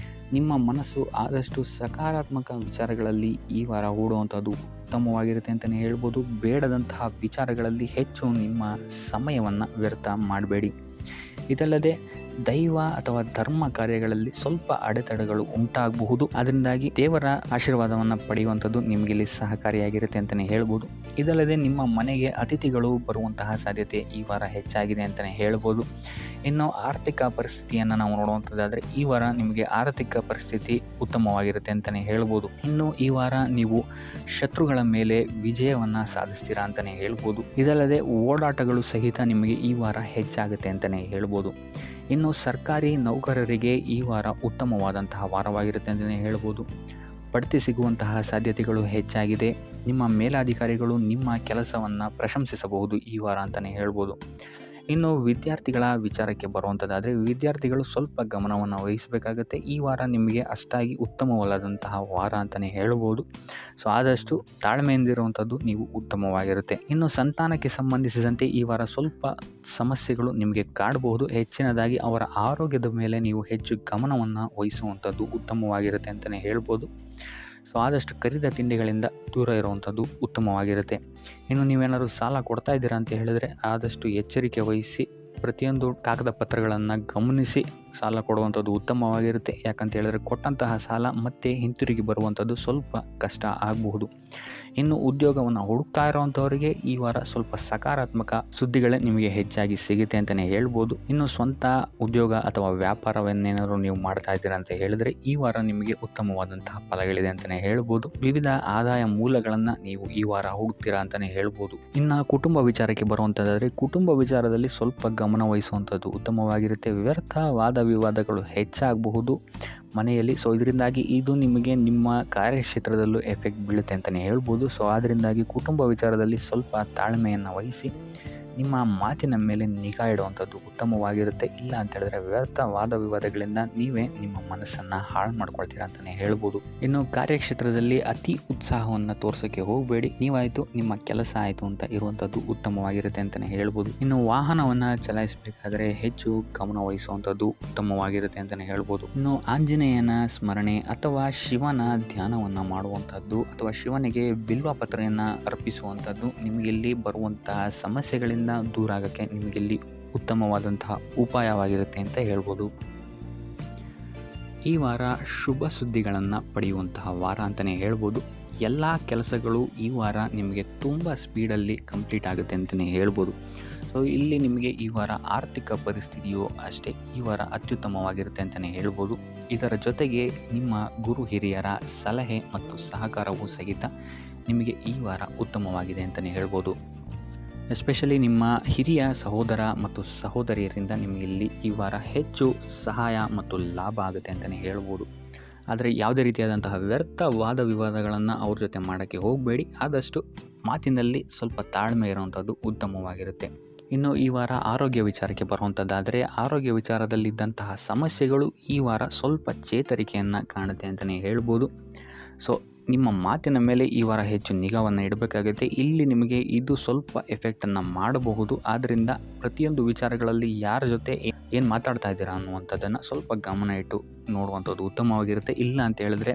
ನಿಮ್ಮ ಮನಸ್ಸು ಆದಷ್ಟು ಸಕಾರಾತ್ಮಕ ವಿಚಾರಗಳಲ್ಲಿ ಈ ವಾರ ಹೂಡುವಂಥದ್ದು ಉತ್ತಮವಾಗಿರುತ್ತೆ ಅಂತಲೇ ಹೇಳ್ಬೋದು. ಬೇಡದಂತಹ ವಿಚಾರಗಳಲ್ಲಿ ಹೆಚ್ಚು ನಿಮ್ಮ ಸಮಯವನ್ನು ವ್ಯರ್ಥ ಮಾಡಬೇಡಿ. ಇದಲ್ಲದೆ ದೈವ ಅಥವಾ ಧರ್ಮ ಕಾರ್ಯಗಳಲ್ಲಿ ಸ್ವಲ್ಪ ಅಡೆತಡೆಗಳು ಉಂಟಾಗಬಹುದು. ಅದರಿಂದಾಗಿ ದೇವರ ಆಶೀರ್ವಾದವನ್ನು ಪಡೆಯುವಂಥದ್ದು ನಿಮಗಿಲ್ಲಿ ಸಹಕಾರಿಯಾಗಿರುತ್ತೆ ಅಂತಲೇ ಹೇಳ್ಬೋದು. ಇದಲ್ಲದೆ ನಿಮ್ಮ ಮನೆಗೆ ಅತಿಥಿಗಳು ಬರುವಂತಹ ಸಾಧ್ಯತೆ ಈ ವಾರ ಹೆಚ್ಚಾಗಿದೆ ಅಂತಲೇ ಹೇಳ್ಬೋದು. ಇನ್ನು ಆರ್ಥಿಕ ಪರಿಸ್ಥಿತಿಯನ್ನು ನಾವು ನೋಡುವಂಥದ್ದಾದರೆ ಈ ವಾರ ನಿಮಗೆ ಆರ್ಥಿಕ ಪರಿಸ್ಥಿತಿ ಉತ್ತಮವಾಗಿರುತ್ತೆ ಅಂತಲೇ ಹೇಳ್ಬೋದು. ಇನ್ನು ಈ ವಾರ ನೀವು ಶತ್ರುಗಳ ಮೇಲೆ ವಿಜಯವನ್ನು ಸಾಧಿಸ್ತೀರಾ ಅಂತಲೇ ಹೇಳ್ಬೋದು. ಇದಲ್ಲದೆ ಓಡಾಟಗಳು ಸಹಿತ ನಿಮಗೆ ಈ ವಾರ ಹೆಚ್ಚಾಗುತ್ತೆ ಅಂತಲೇ ಹೇಳ್ಬೋದು. ಇನ್ನು ಸರ್ಕಾರಿ ನೌಕರರಿಗೆ ಈ ವಾರ ಉತ್ತಮವಾದಂತಹ ವಾರವಾಗಿರುತ್ತೆ ಅಂತಲೇ ಹೇಳ್ಬೋದು. ಬಡ್ತಿ ಸಿಗುವಂತಹ ಸಾಧ್ಯತೆಗಳು ಹೆಚ್ಚಾಗಿದೆ. ನಿಮ್ಮ ಮೇಲಾಧಿಕಾರಿಗಳು ನಿಮ್ಮ ಕೆಲಸವನ್ನು ಪ್ರಶಂಸಿಸಬಹುದು ಈ ವಾರ ಅಂತಲೇ ಹೇಳ್ಬೋದು. ಇನ್ನು ವಿದ್ಯಾರ್ಥಿಗಳ ವಿಚಾರಕ್ಕೆ ಬರುವಂಥದ್ದಾದರೆ ವಿದ್ಯಾರ್ಥಿಗಳು ಸ್ವಲ್ಪ ಗಮನವನ್ನು ವಹಿಸಬೇಕಾಗುತ್ತೆ. ಈ ವಾರ ನಿಮಗೆ ಅಷ್ಟಾಗಿ ಉತ್ತಮವಲ್ಲದಂತಹ ವಾರ ಅಂತಲೇ ಹೇಳ್ಬೋದು. ಸೊ ಆದಷ್ಟು ತಾಳ್ಮೆಯಿಂದಿರುವಂಥದ್ದು ನೀವು ಉತ್ತಮವಾಗಿರುತ್ತೆ. ಇನ್ನು ಸಂತಾನಕ್ಕೆ ಸಂಬಂಧಿಸಿದಂತೆ ಈ ವಾರ ಸ್ವಲ್ಪ ಸಮಸ್ಯೆಗಳು ನಿಮಗೆ ಕಾಡಬಹುದು. ಹೆಚ್ಚಿನದಾಗಿ ಅವರ ಆರೋಗ್ಯದ ಮೇಲೆ ನೀವು ಹೆಚ್ಚು ಗಮನವನ್ನು ವಹಿಸುವಂಥದ್ದು ಉತ್ತಮವಾಗಿರುತ್ತೆ ಅಂತಲೇ ಹೇಳ್ಬೋದು. ಸೊ ಆದಷ್ಟು ಕರಿದ ತಿಂಡಿಗಳಿಂದ ದೂರ ಇರುವಂಥದ್ದು ಉತ್ತಮವಾಗಿರುತ್ತೆ. ಇನ್ನು ನೀವೇನಾದರೂ ಸಾಲ ಕೊಡ್ತಾ ಇದ್ದೀರಾ ಅಂತ ಹೇಳಿದರೆ ಆದಷ್ಟು ಎಚ್ಚರಿಕೆ ವಹಿಸಿ ಪ್ರತಿಯೊಂದು ಕಾಗದ ಪತ್ರಗಳನ್ನು ಗಮನಿಸಿ ಸಾಲ ಕೊಡುವಂಥದ್ದು ಉತ್ತಮವಾಗಿರುತ್ತೆ. ಯಾಕಂತ ಹೇಳಿದ್ರೆ ಕೊಟ್ಟಂತಹ ಸಾಲ ಮತ್ತೆ ಹಿಂತಿರುಗಿ ಬರುವಂಥದ್ದು ಸ್ವಲ್ಪ ಕಷ್ಟ ಆಗಬಹುದು. ಇನ್ನು ಉದ್ಯೋಗವನ್ನು ಹುಡುಕ್ತಾ ಇರುವಂಥವರಿಗೆ ಈ ವಾರ ಸ್ವಲ್ಪ ಸಕಾರಾತ್ಮಕ ಸುದ್ದಿಗಳೇ ನಿಮಗೆ ಹೆಚ್ಚಾಗಿ ಸಿಗುತ್ತೆ ಅಂತಲೇ ಹೇಳ್ಬೋದು. ಇನ್ನು ಸ್ವಂತ ಉದ್ಯೋಗ ಅಥವಾ ವ್ಯಾಪಾರವನ್ನೇನಾದರೂ ನೀವು ಮಾಡ್ತಾ ಇದ್ದೀರಾ ಅಂತ ಹೇಳಿದರೆ ಈ ವಾರ ನಿಮಗೆ ಉತ್ತಮವಾದಂತಹ ಫಲಗಳಿದೆ ಅಂತಲೇ ಹೇಳ್ಬೋದು. ವಿವಿಧ ಆದಾಯ ಮೂಲಗಳನ್ನು ನೀವು ಈ ವಾರ ಹುಡುಕ್ತೀರಾ ಅಂತಲೇ ಹೇಳ್ಬೋದು. ಇನ್ನು ಕುಟುಂಬ ವಿಚಾರಕ್ಕೆ ಬರುವಂಥದ್ದಾದರೆ ಕುಟುಂಬ ವಿಚಾರದಲ್ಲಿ ಸ್ವಲ್ಪ ಗಮನ ವಹಿಸುವಂಥದ್ದು ಉತ್ತಮವಾಗಿರುತ್ತೆ. ವ್ಯರ್ಥ ವಾದ ವಿವಾದಗಳು ಹೆಚ್ಚಾಗಬಹುದು ಮನೆಯಲ್ಲಿ. ಸೊ ಇದರಿಂದಾಗಿ ಇದು ನಿಮಗೆ ನಿಮ್ಮ ಕಾರ್ಯಕ್ಷೇತ್ರದಲ್ಲೂ ಎಫೆಕ್ಟ್ ಬೀಳುತ್ತೆ ಅಂತಲೇ ಹೇಳ್ಬೋದು. ಸೊ ಅದರಿಂದಾಗಿ ಕುಟುಂಬ ವಿಚಾರದಲ್ಲಿ ಸ್ವಲ್ಪ ತಾಳ್ಮೆಯನ್ನು ವಹಿಸಿ ನಿಮ್ಮ ಮಾತಿನ ಮೇಲೆ ನಿಗಾ ಇಡುವಂಥದ್ದು ಉತ್ತಮವಾಗಿರುತ್ತೆ. ಇಲ್ಲ ಅಂತ ಹೇಳಿದ್ರೆ ವ್ಯರ್ಥ ವಾದ ವಿವಾದಗಳಿಂದ ನೀವೇ ನಿಮ್ಮ ಮನಸ್ಸನ್ನು ಹಾಳು ಮಾಡ್ಕೊಳ್ತೀರಾ ಅಂತಲೇ ಹೇಳ್ಬೋದು. ಇನ್ನು ಕಾರ್ಯಕ್ಷೇತ್ರದಲ್ಲಿ ಅತಿ ಉತ್ಸಾಹವನ್ನು ತೋರಿಸೋಕ್ಕೆ ಹೋಗಬೇಡಿ. ನೀವಾಯಿತು ನಿಮ್ಮ ಕೆಲಸ ಆಯಿತು ಅಂತ ಇರುವಂಥದ್ದು ಉತ್ತಮವಾಗಿರುತ್ತೆ ಅಂತಲೇ ಹೇಳ್ಬೋದು. ಇನ್ನು ವಾಹನವನ್ನು ಚಲಾಯಿಸಬೇಕಾದ್ರೆ ಹೆಚ್ಚು ಗಮನ ವಹಿಸುವಂಥದ್ದು ಉತ್ತಮವಾಗಿರುತ್ತೆ ಅಂತಲೇ ಹೇಳ್ಬೋದು. ಇನ್ನು ಆಂಜನೇಯನ ಸ್ಮರಣೆ ಅಥವಾ ಶಿವನ ಧ್ಯಾನವನ್ನು ಮಾಡುವಂಥದ್ದು ಅಥವಾ ಶಿವನಿಗೆ ಬಿಲ್ವ ಪತ್ರೆಯನ್ನು ಅರ್ಪಿಸುವಂಥದ್ದು ನಿಮಗಿಲ್ಲಿ ಬರುವಂತಹ ಸಮಸ್ಯೆಗಳಿಂದ ದೂರ ಆಗೋಕ್ಕೆ ನಿಮಗಿಲ್ಲಿ ಉತ್ತಮವಾದಂತಹ ಉಪಾಯವಾಗಿರುತ್ತೆ ಅಂತ ಹೇಳ್ಬೋದು. ಈ ವಾರ ಶುಭ ಸುದ್ದಿಗಳನ್ನು ಪಡೆಯುವಂತಹ ವಾರ ಅಂತಲೇ ಹೇಳ್ಬೋದು. ಎಲ್ಲ ಕೆಲಸಗಳು ಈ ವಾರ ನಿಮಗೆ ತುಂಬ ಸ್ಪೀಡಲ್ಲಿ ಕಂಪ್ಲೀಟ್ ಆಗುತ್ತೆ ಅಂತಲೇ ಹೇಳ್ಬೋದು. ಸೊ ಇಲ್ಲಿ ನಿಮಗೆ ಈ ವಾರ ಆರ್ಥಿಕ ಪರಿಸ್ಥಿತಿಯು ಅಷ್ಟೇ ಈ ವಾರ ಅತ್ಯುತ್ತಮವಾಗಿರುತ್ತೆ ಅಂತಲೇ ಹೇಳ್ಬೋದು. ಇದರ ಜೊತೆಗೆ ನಿಮ್ಮ ಗುರು ಹಿರಿಯರ ಸಲಹೆ ಮತ್ತು ಸಹಕಾರವೂ ಸಹಿತ ನಿಮಗೆ ಈ ವಾರ ಉತ್ತಮವಾಗಿದೆ ಅಂತಲೇ ಹೇಳ್ಬೋದು. ಎಸ್ಪೆಷಲಿ ನಿಮ್ಮ ಹಿರಿಯ ಸಹೋದರ ಮತ್ತು ಸಹೋದರಿಯರಿಂದ ನಿಮಗಿಲ್ಲಿ ಈ ವಾರ ಹೆಚ್ಚು ಸಹಾಯ ಮತ್ತು ಲಾಭ ಆಗುತ್ತೆ ಅಂತಲೇ ಹೇಳ್ಬೋದು. ಆದರೆ ಯಾವುದೇ ರೀತಿಯಾದಂತಹ ವ್ಯರ್ಥ ವಾದ ವಿವಾದಗಳನ್ನು ಅವ್ರ ಜೊತೆ ಮಾಡೋಕ್ಕೆ ಹೋಗಬೇಡಿ. ಆದಷ್ಟು ಮಾತಿನಲ್ಲಿ ಸ್ವಲ್ಪ ತಾಳ್ಮೆ ಇರುವಂಥದ್ದು ಉತ್ತಮವಾಗಿರುತ್ತೆ. ಇನ್ನು ಈ ವಾರ ಆರೋಗ್ಯ ವಿಚಾರಕ್ಕೆ ಬರುವಂಥದ್ದಾದರೆ ಆರೋಗ್ಯ ವಿಚಾರದಲ್ಲಿದ್ದಂತಹ ಸಮಸ್ಯೆಗಳು ಈ ವಾರ ಸ್ವಲ್ಪ ಚೇತರಿಕೆಯನ್ನು ಕಾಣುತ್ತೆ ಅಂತಲೇ ಹೇಳ್ಬೋದು. ಸೊ ನಿಮ್ಮ ಮಾತಿನ ಮೇಲೆ ಈ ವಾರ ಹೆಚ್ಚು ನಿಗಾವನ್ನು ಇಡಬೇಕಾಗುತ್ತೆ. ಇಲ್ಲಿ ನಿಮಗೆ ಇದು ಸ್ವಲ್ಪ ಎಫೆಕ್ಟನ್ನು ಮಾಡಬಹುದು. ಆದ್ದರಿಂದ ಪ್ರತಿಯೊಂದು ವಿಚಾರಗಳಲ್ಲಿ ಯಾರ ಜೊತೆ ಏನು ಮಾತಾಡ್ತಾ ಇದ್ದೀರಾ ಅನ್ನುವಂಥದ್ದನ್ನು ಸ್ವಲ್ಪ ಗಮನ ಇಟ್ಟು ನೋಡುವಂಥದ್ದು ಉತ್ತಮವಾಗಿರುತ್ತೆ. ಇಲ್ಲ ಅಂತ ಹೇಳಿದ್ರೆ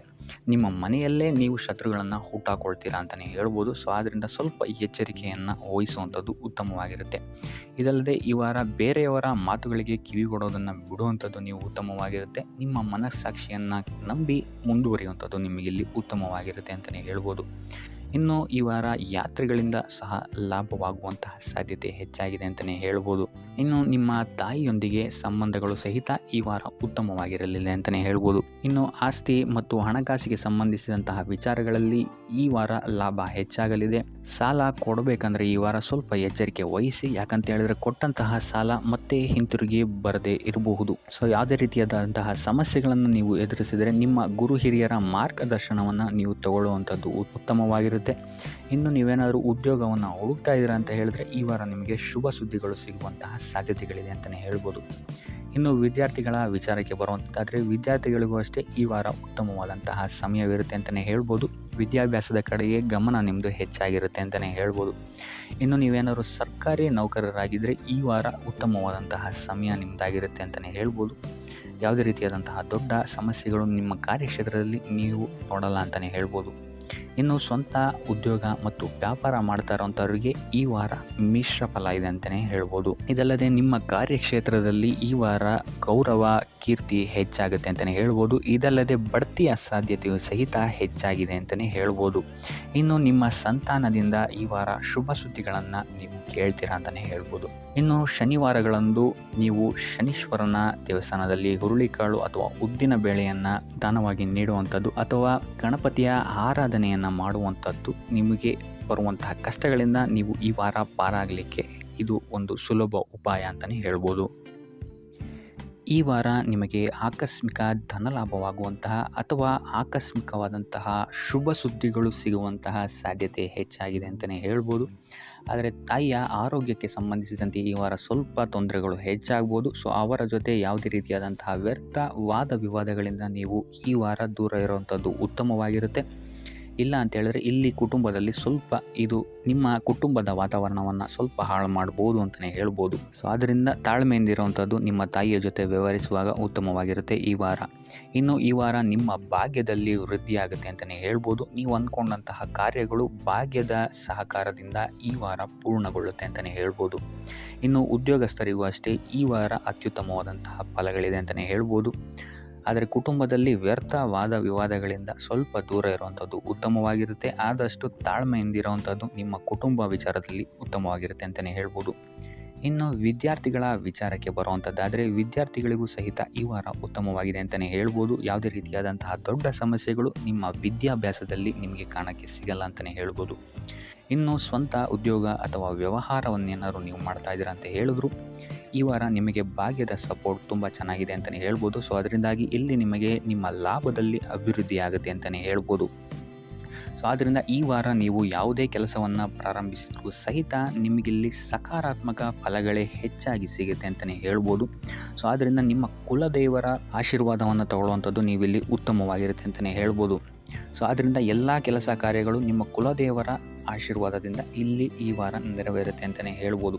ನಿಮ್ಮ ಮನೆಯಲ್ಲೇ ನೀವು ಶತ್ರುಗಳನ್ನು ಹುಟ್ಟಾಕೊಳ್ತೀರಾ ಅಂತಲೇ ಹೇಳ್ಬೋದು. ಸೊ ಆದ್ದರಿಂದ ಸ್ವಲ್ಪ ಎಚ್ಚರಿಕೆಯನ್ನು ವಹಿಸುವಂಥದ್ದು ಉತ್ತಮವಾಗಿರುತ್ತೆ. ಇದಲ್ಲದೆ ಈ ವಾರ ಬೇರೆಯವರ ಮಾತುಗಳಿಗೆ ಕಿವಿಗೊಡೋದನ್ನು ಬಿಡುವಂಥದ್ದು ನೀವು ಉತ್ತಮವಾಗಿರುತ್ತೆ. ನಿಮ್ಮ ಮನಸ್ಸಾಕ್ಷಿಯನ್ನು ನಂಬಿ ಮುಂದುವರಿಯುವಂಥದ್ದು ನಿಮಗಿಲ್ಲಿ ಉತ್ತಮವಾಗಿರುತ್ತೆ ಅಂತಲೇ ಹೇಳ್ಬೋದು. ಇನ್ನು ಈ ವಾರ ಯಾತ್ರೆಗಳಿಂದ ಸಹ ಲಾಭವಾಗುವಂತಹ ಸಾಧ್ಯತೆ ಹೆಚ್ಚಾಗಿದೆ ಅಂತಲೇ ಹೇಳ್ಬೋದು. ಇನ್ನು ನಿಮ್ಮ ತಾಯಿಯೊಂದಿಗೆ ಸಂಬಂಧಗಳು ಸಹಿತ ಈ ವಾರ ಉತ್ತಮವಾಗಿರಲಿಲ್ಲ ಅಂತಲೇ ಹೇಳ್ಬೋದು. ಇನ್ನು ಆಸ್ತಿ ಮತ್ತು ಹಣಕಾಸಿಗೆ ಸಂಬಂಧಿಸಿದಂತಹ ವಿಚಾರಗಳಲ್ಲಿ ಈ ವಾರ ಲಾಭ ಹೆಚ್ಚಾಗಲಿದೆ. ಸಾಲ ಕೊಡಬೇಕಂದ್ರೆ ಈ ವಾರ ಸ್ವಲ್ಪ ಎಚ್ಚರಿಕೆ ವಹಿಸಿ, ಯಾಕಂತ ಹೇಳಿದ್ರೆ ಕೊಟ್ಟಂತಹ ಸಾಲ ಮತ್ತೆ ಹಿಂತಿರುಗಿ ಬರದೇ ಇರಬಹುದು. ಸೊ ಯಾವುದೇ ರೀತಿಯಾದಂತಹ ಸಮಸ್ಯೆಗಳನ್ನು ನೀವು ಎದುರಿಸಿದರೆ ನಿಮ್ಮ ಗುರು ಹಿರಿಯರ ಮಾರ್ಗದರ್ಶನವನ್ನು ನೀವು ತಗೊಳ್ಳುವಂಥದ್ದು ಉತ್ತಮವಾಗಿರುತ್ತೆ. ಇನ್ನು ನೀವೇನಾದರೂ ಉದ್ಯೋಗವನ್ನು ಹುಡುಕ್ತಾ ಇದ್ದೀರಾ ಅಂತ ಹೇಳಿದ್ರೆ ಈ ವಾರ ನಿಮಗೆ ಶುಭ ಸುದ್ದಿಗಳು ಸಿಗುವಂತಹ ಸಾಧ್ಯತೆಗಳಿದೆ ಅಂತಲೇ ಹೇಳ್ಬೋದು. ಇನ್ನು ವಿದ್ಯಾರ್ಥಿಗಳ ವಿಚಾರಕ್ಕೆ ಬರುವಂಥದ್ದಾದರೆ ವಿದ್ಯಾರ್ಥಿಗಳಿಗೂ ಅಷ್ಟೇ ಈ ವಾರ ಉತ್ತಮವಾದಂತಹ ಸಮಯವಿರುತ್ತೆ ಅಂತಲೇ ಹೇಳ್ಬೋದು. ವಿದ್ಯಾಭ್ಯಾಸದ ಕಡೆಗೆ ಗಮನ ನಿಮ್ಮದು ಹೆಚ್ಚಾಗಿರುತ್ತೆ ಅಂತಲೇ ಹೇಳ್ಬೋದು. ಇನ್ನು ನೀವೇನಾದರೂ ಸರ್ಕಾರಿ ನೌಕರರಾಗಿದ್ದರೆ ಈ ವಾರ ಉತ್ತಮವಾದಂತಹ ಸಮಯ ನಿಮ್ಮದಾಗಿರುತ್ತೆ ಅಂತಲೇ ಹೇಳ್ಬೋದು. ಯಾವುದೇ ರೀತಿಯಾದಂತಹ ದೊಡ್ಡ ಸಮಸ್ಯೆಗಳು ನಿಮ್ಮ ಕಾರ್ಯಕ್ಷೇತ್ರದಲ್ಲಿ ನೀವು ನೋಡಲ್ಲ ಅಂತಲೇ ಹೇಳ್ಬೋದು. ಇನ್ನು ಸ್ವಂತ ಉದ್ಯೋಗ ಮತ್ತು ವ್ಯಾಪಾರ ಮಾಡ್ತಾ ಇರೋಂಥವ್ರಿಗೆ ಈ ವಾರ ಮಿಶ್ರ ಫಲ ಇದೆ ಅಂತಲೇ ಹೇಳ್ಬೋದು. ಇದಲ್ಲದೆ ನಿಮ್ಮ ಕಾರ್ಯಕ್ಷೇತ್ರದಲ್ಲಿ ಈ ವಾರ ಗೌರವ ಕೀರ್ತಿ ಹೆಚ್ಚಾಗುತ್ತೆ ಅಂತಲೇ ಹೇಳ್ಬೋದು. ಇದಲ್ಲದೆ ಬಡ್ತಿಯ ಸಾಧ್ಯತೆಯು ಸಹಿತ ಹೆಚ್ಚಾಗಿದೆ ಅಂತಲೇ ಹೇಳ್ಬೋದು. ಇನ್ನು ನಿಮ್ಮ ಸಂತಾನದಿಂದ ಈ ವಾರ ಶುಭ ಸುದ್ದಿಗಳನ್ನು ನೀವು ಕೇಳ್ತೀರಾ ಅಂತಲೇ ಹೇಳ್ಬೋದು. ಇನ್ನು ಶನಿವಾರಗಳಂದು ನೀವು ಶನೀಶ್ವರನ ದೇವಸ್ಥಾನದಲ್ಲಿ ಹುರುಳಿಕಾಳು ಅಥವಾ ಉದ್ದಿನ ಬೇಳೆಯನ್ನು ದಾನವಾಗಿ ನೀಡುವಂಥದ್ದು ಅಥವಾ ಗಣಪತಿಯ ಆರಾಧನೆಯನ್ನು ಮಾಡುವಂಥದ್ದು ನಿಮಗೆ ಬರುವಂತಹ ಕಷ್ಟಗಳಿಂದ ನೀವು ಈ ವಾರ ಪಾರಾಗಲಿಕ್ಕೆ ಇದು ಒಂದು ಸುಲಭ ಉಪಾಯ ಅಂತಲೇ ಹೇಳ್ಬೋದು. ಈ ವಾರ ನಿಮಗೆ ಆಕಸ್ಮಿಕ ಧನಲಾಭವಾಗುವಂತಹ ಅಥವಾ ಆಕಸ್ಮಿಕವಾದಂತಹ ಶುಭ ಸುದ್ದಿಗಳು ಸಿಗುವಂತಹ ಸಾಧ್ಯತೆ ಹೆಚ್ಚಾಗಿದೆ ಅಂತಲೇ ಹೇಳ್ಬೋದು. ಆದರೆ ತಾಯಿಯ ಆರೋಗ್ಯಕ್ಕೆ ಸಂಬಂಧಿಸಿದಂತೆ ಈ ವಾರ ಸ್ವಲ್ಪ ತೊಂದರೆಗಳು ಹೆಚ್ಚಾಗ್ಬೋದು. ಸೊ ಅವರ ಜೊತೆ ಯಾವುದೇ ರೀತಿಯಾದಂತಹ ವ್ಯರ್ಥ ವಾದ ವಿವಾದಗಳಿಂದ ನೀವು ಈ ವಾರ ದೂರ ಇರುವಂಥದ್ದು ಉತ್ತಮವಾಗಿರುತ್ತೆ. ಇಲ್ಲ ಅಂತ ಹೇಳಿದ್ರೆ ಇಲ್ಲಿ ಕುಟುಂಬದಲ್ಲಿ ಸ್ವಲ್ಪ ಇದು ನಿಮ್ಮ ಕುಟುಂಬದ ವಾತಾವರಣವನ್ನು ಸ್ವಲ್ಪ ಹಾಳು ಮಾಡ್ಬೋದು ಅಂತಲೇ ಹೇಳ್ಬೋದು. ಸೊ ಆದ್ದರಿಂದ ತಾಳ್ಮೆಯಿಂದ ಇರುವಂಥದ್ದು ನಿಮ್ಮ ತಾಯಿಯ ಜೊತೆ ವ್ಯವಹರಿಸುವಾಗ ಉತ್ತಮವಾಗಿರುತ್ತೆ ಈ ವಾರ. ಇನ್ನು ಈ ವಾರ ನಿಮ್ಮ ಭಾಗ್ಯದಲ್ಲಿ ವೃದ್ಧಿಯಾಗುತ್ತೆ ಅಂತಲೇ ಹೇಳ್ಬೋದು. ನೀವು ಅಂದ್ಕೊಂಡಂತಹ ಕಾರ್ಯಗಳು ಭಾಗ್ಯದ ಸಹಕಾರದಿಂದ ಈ ವಾರ ಪೂರ್ಣಗೊಳ್ಳುತ್ತೆ ಅಂತಲೇ ಹೇಳ್ಬೋದು. ಇನ್ನು ಉದ್ಯೋಗಸ್ಥರಿಗೂ ಅಷ್ಟೇ ಈ ವಾರ ಅತ್ಯುತ್ತಮವಾದಂತಹ ಫಲಗಳಿದೆ ಅಂತಲೇ ಹೇಳ್ಬೋದು. ಆದರೆ ಕುಟುಂಬದಲ್ಲಿ ವ್ಯರ್ಥ ವಾದ ವಿವಾದಗಳಿಂದ ಸ್ವಲ್ಪ ದೂರ ಇರುವಂಥದ್ದು ಉತ್ತಮವಾಗಿರುತ್ತೆ. ಆದಷ್ಟು ತಾಳ್ಮೆಯಿಂದ ಇರುವಂಥದ್ದು ನಿಮ್ಮ ಕುಟುಂಬ ವಿಚಾರದಲ್ಲಿ ಉತ್ತಮವಾಗಿರುತ್ತೆ ಅಂತಲೇ ಹೇಳ್ಬೋದು. ಇನ್ನು ವಿದ್ಯಾರ್ಥಿಗಳ ವಿಚಾರಕ್ಕೆ ಬರುವಂಥದ್ದಾದರೆ ವಿದ್ಯಾರ್ಥಿಗಳಿಗೂ ಸಹಿತ ಈ ವಾರ ಉತ್ತಮವಾಗಿದೆ ಅಂತಲೇ ಹೇಳ್ಬೋದು. ಯಾವುದೇ ರೀತಿಯಾದಂತಹ ದೊಡ್ಡ ಸಮಸ್ಯೆಗಳು ನಿಮ್ಮ ವಿದ್ಯಾಭ್ಯಾಸದಲ್ಲಿ ನಿಮಗೆ ಕಾಣಕ್ಕೆ ಸಿಗಲ್ಲ ಅಂತಲೇ ಹೇಳ್ಬೋದು. ಇನ್ನು ಸ್ವಂತ ಉದ್ಯೋಗ ಅಥವಾ ವ್ಯವಹಾರವನ್ನೇನಾದ್ರು ನೀವು ಮಾಡ್ತಾ ಇದ್ದೀರಾ ಅಂತ ಹೇಳಿದ್ರು ಈ ವಾರ ನಿಮಗೆ ಭಾಗ್ಯದ ಸಪೋರ್ಟ್ ತುಂಬ ಚೆನ್ನಾಗಿದೆ ಅಂತಲೇ ಹೇಳ್ಬೋದು. ಸೊ ಅದರಿಂದಾಗಿ ಇಲ್ಲಿ ನಿಮಗೆ ನಿಮ್ಮ ಲಾಭದಲ್ಲಿ ಅಭಿವೃದ್ಧಿ ಆಗುತ್ತೆ ಅಂತಲೇ ಹೇಳ್ಬೋದು. ಸೊ ಆದ್ದರಿಂದ ಈ ವಾರ ನೀವು ಯಾವುದೇ ಕೆಲಸವನ್ನು ಪ್ರಾರಂಭಿಸಿದ್ರೂ ಸಹಿತ ನಿಮಗಿಲ್ಲಿ ಸಕಾರಾತ್ಮಕ ಫಲಗಳೇ ಹೆಚ್ಚಾಗಿ ಸಿಗುತ್ತೆ ಅಂತಲೇ ಹೇಳ್ಬೋದು. ಸೊ ಆದ್ದರಿಂದ ನಿಮ್ಮ ಕುಲದೇವರ ಆಶೀರ್ವಾದವನ್ನು ತಗೊಳ್ಳುವಂಥದ್ದು ನೀವಿಲ್ಲಿ ಉತ್ತಮವಾಗಿರುತ್ತೆ ಅಂತಲೇ ಹೇಳ್ಬೋದು. ಸೊ ಆದ್ದರಿಂದ ಎಲ್ಲ ಕೆಲಸ ಕಾರ್ಯಗಳು ನಿಮ್ಮ ಕುಲದೇವರ ಆಶೀರ್ವಾದದಿಂದ ಇಲ್ಲಿ ಈ ವಾರ ನೆರವೇರುತ್ತೆ ಅಂತಲೇ ಹೇಳ್ಬೋದು.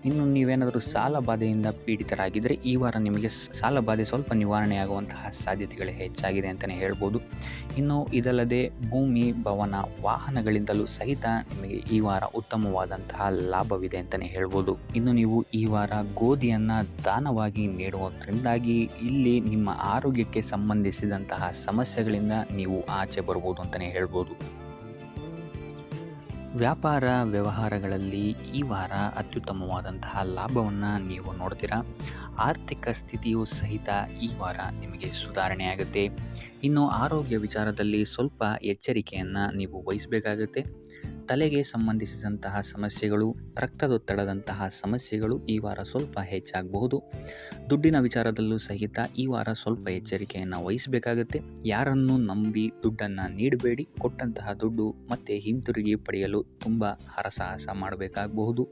ಇನ್ನು ನೀವೇನಾದರೂ ಸಾಲ ಬಾಧೆಯಿಂದ ಪೀಡಿತರಾಗಿದ್ದರೆ ಈ ವಾರ ನಿಮಗೆ ಸಾಲ ಬಾಧೆ ಸ್ವಲ್ಪ ನಿವಾರಣೆಯಾಗುವಂತಹ ಸಾಧ್ಯತೆಗಳೇ ಹೆಚ್ಚಾಗಿದೆ ಅಂತಲೇ ಹೇಳ್ಬೋದು. ಇನ್ನು ಇದಲ್ಲದೆ ಭೂಮಿ, ಭವನ, ವಾಹನಗಳಿಂದಲೂ ಸಹಿತ ನಿಮಗೆ ಈ ವಾರ ಉತ್ತಮವಾದಂತಹ ಲಾಭವಿದೆ ಅಂತಲೇ ಹೇಳ್ಬೋದು. ಇನ್ನು ನೀವು ಈ ವಾರ ಗೋಧಿಯನ್ನು ದಾನವಾಗಿ ನೀಡುವುದರಿಂದಾಗಿ ಇಲ್ಲಿ ನಿಮ್ಮ ಆರೋಗ್ಯಕ್ಕೆ ಸಂಬಂಧಿಸಿದಂತಹ ಸಮಸ್ಯೆಗಳಿಂದ ನೀವು ಆಚೆ ಬರ್ಬೋದು ಅಂತಲೇ ಹೇಳ್ಬೋದು. ವ್ಯಾಪಾರ ವ್ಯವಹಾರಗಳಲ್ಲಿ ಈ ವಾರ ಅತ್ಯುತ್ತಮವಾದಂತಹ ಲಾಭವನ್ನು ನೀವು ನೋಡ್ತೀರಾ. ಆರ್ಥಿಕ ಸ್ಥಿತಿಯೂ ಸಹಿತ ಈ ವಾರ ನಿಮಗೆ ಸುಧಾರಣೆಯಾಗುತ್ತೆ. ಇನ್ನು ಆರೋಗ್ಯ ವಿಚಾರದಲ್ಲಿ ಸ್ವಲ್ಪ ಎಚ್ಚರಿಕೆಯನ್ನು ನೀವು ವಹಿಸಬೇಕಾಗುತ್ತೆ. ತಲೆಗೆ ಸಂಬಂಧಿಸಿದಂತಹ ಸಮಸ್ಯೆಗಳು, ರಕ್ತದೊತ್ತಡದಂತಹ ಸಮಸ್ಯೆಗಳು ಈ ವಾರ ಸ್ವಲ್ಪ ಹೆಚ್ಚಾಗಬಹುದು. ದುಡ್ಡಿನ ವಿಚಾರದಲ್ಲೂ ಸಹಿತ ಈ ವಾರ ಸ್ವಲ್ಪ ಎಚ್ಚರಿಕೆಯನ್ನು ವಹಿಸಬೇಕಾಗುತ್ತೆ. ಯಾರನ್ನು ನಂಬಿ ದುಡ್ಡನ್ನು ನೀಡಬೇಡಿ. ಕೊಟ್ಟಂತಹ ದುಡ್ಡು ಮತ್ತೆ ಹಿಂತಿರುಗಿ ಪಡೆಯಲು ತುಂಬ ಹರಸಾಹಸ ಮಾಡಬೇಕಾಗಬಹುದು.